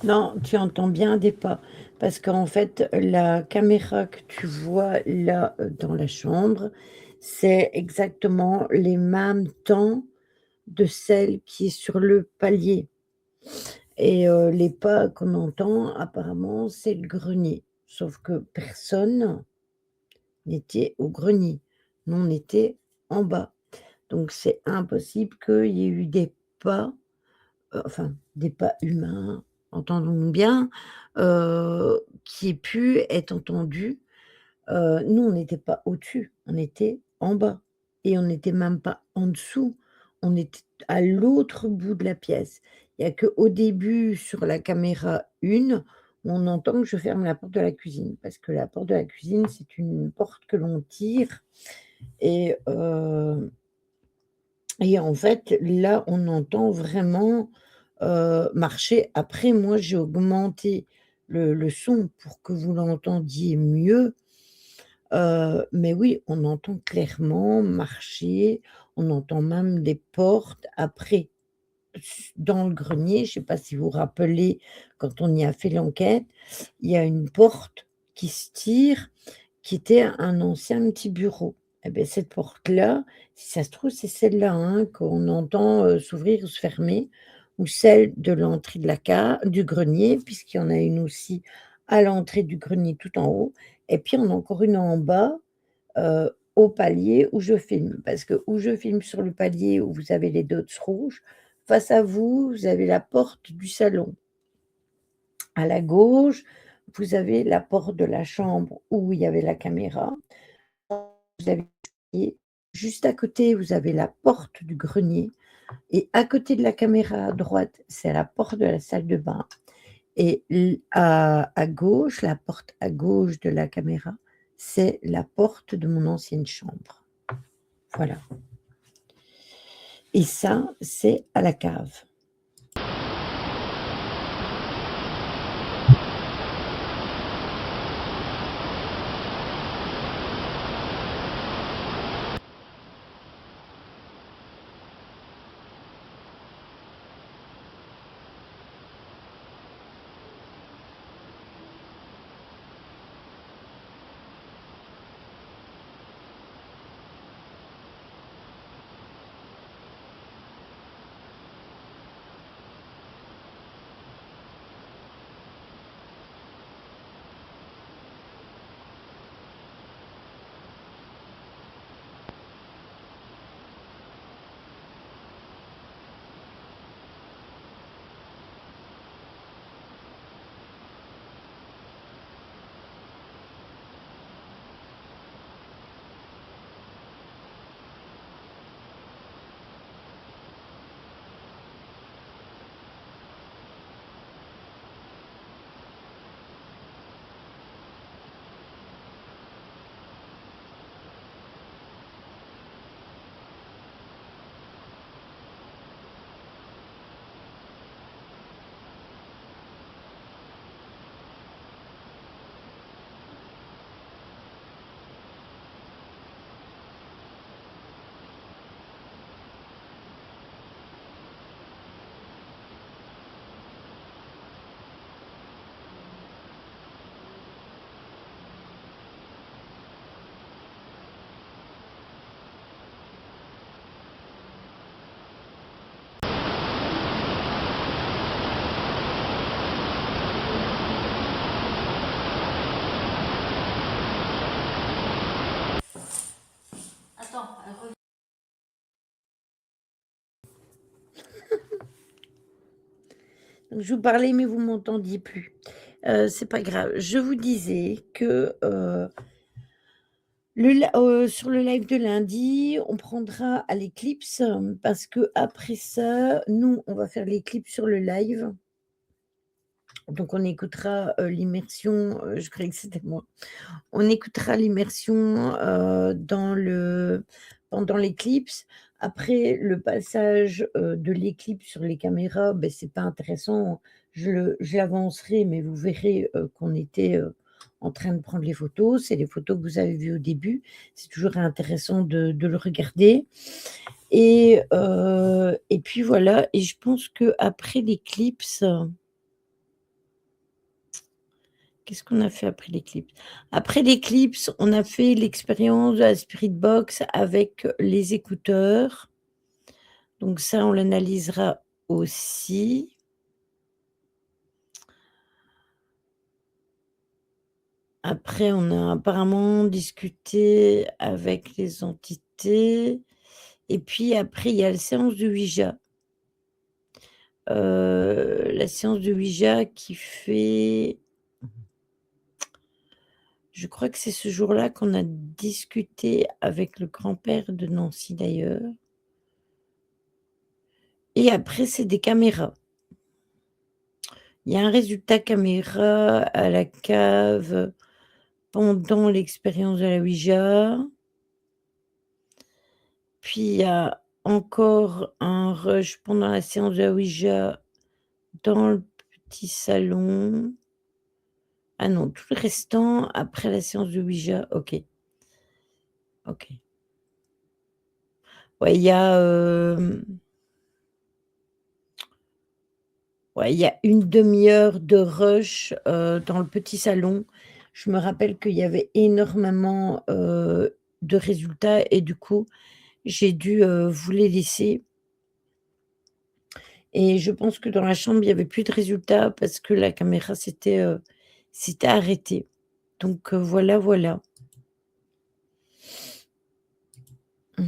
Non, tu entends bien des pas parce qu'en fait, la caméra que tu vois là, dans la chambre, c'est exactement les mêmes temps de celle qui est sur le palier et les pas qu'on entend apparemment, c'est le grenier. Sauf que personne n'était au grenier. Nous, on était en bas. Donc c'est impossible qu'il y ait eu des pas, enfin des pas humains, entendons-nous bien, qui aient pu être entendus. Nous, on n'était pas au-dessus, on était en bas et on n'était même pas en dessous, on était à l'autre bout de la pièce. Il y a qu'au début sur la caméra 1 où on entend que je ferme la porte de la cuisine parce que la porte de la cuisine, c'est une porte que l'on tire et en fait, là, on entend vraiment, marcher. Après, moi, j'ai augmenté le son pour que vous l'entendiez mieux, Mais oui, on entend clairement marcher, on entend même des portes. Après, dans le grenier, je ne sais pas si vous vous rappelez, quand on y a fait l'enquête, il y a une porte qui se tire, qui était un ancien petit bureau. Et beh, cette porte-là, si ça se trouve, c'est celle-là, hein, qu'on entend, s'ouvrir ou se fermer, ou celle de l'entrée de la du grenier, puisqu'il y en a une aussi à l'entrée du grenier tout en haut, et puis on a encore une en bas, au palier où je filme. Parce que où je filme sur le palier où vous avez les dots rouges, face à vous, vous avez la porte du salon. À la gauche, vous avez la porte de la chambre où il y avait la caméra. Vous avez juste à côté, vous avez la porte du grenier et à côté de la caméra à droite, c'est la porte de la salle de bain et à gauche, la porte à gauche de la caméra, c'est la porte de mon ancienne chambre. Voilà, et ça, c'est à la cave. Attends, elle revient. Donc je vous parlais, mais vous m'entendiez plus. C'est pas grave. Je vous disais que, sur le live de lundi, on prendra à l'éclipse, parce qu'après ça, nous, on va faire l'éclipse sur le live. Donc on écoutera, l'immersion, je croyais que c'était moi. On écoutera l'immersion, pendant l'éclipse. Après le passage, de l'éclipse sur les caméras, beh, c'est pas intéressant. Je l'avancerai, mais vous verrez, qu'on était, en train de prendre les photos. C'est les photos que vous avez vues au début. C'est toujours intéressant de le regarder et puis voilà, et je pense qu'après l'éclipse, qu'est-ce qu'on a fait après l'éclipse? Après l'éclipse, on a fait l'expérience de la Spirit Box avec les écouteurs. Donc ça, on l'analysera aussi. Après, on a apparemment discuté avec les entités et puis après, il y a la séance de Ouija. La séance de Ouija qui fait, je crois que c'est ce jour-là qu'on a discuté avec le grand-père de Nancy d'ailleurs. Et après, c'est des caméras. Il y a un résultat caméra à la cave pendant l'expérience de la Ouija. Puis il y a encore un rush pendant la séance de la Ouija dans le petit salon. Ah non, tout le restant après la séance de Ouija, OK. OK. Ouais, il y a, ouais, il y a une demi heure de rush, dans le petit salon. Je me rappelle qu'il y avait énormément, de résultats et du coup, j'ai dû, vous les laisser et je pense que dans la chambre, il y avait plus de résultats parce que la caméra s'était arrêtée. Donc, voilà, voilà. Mmh.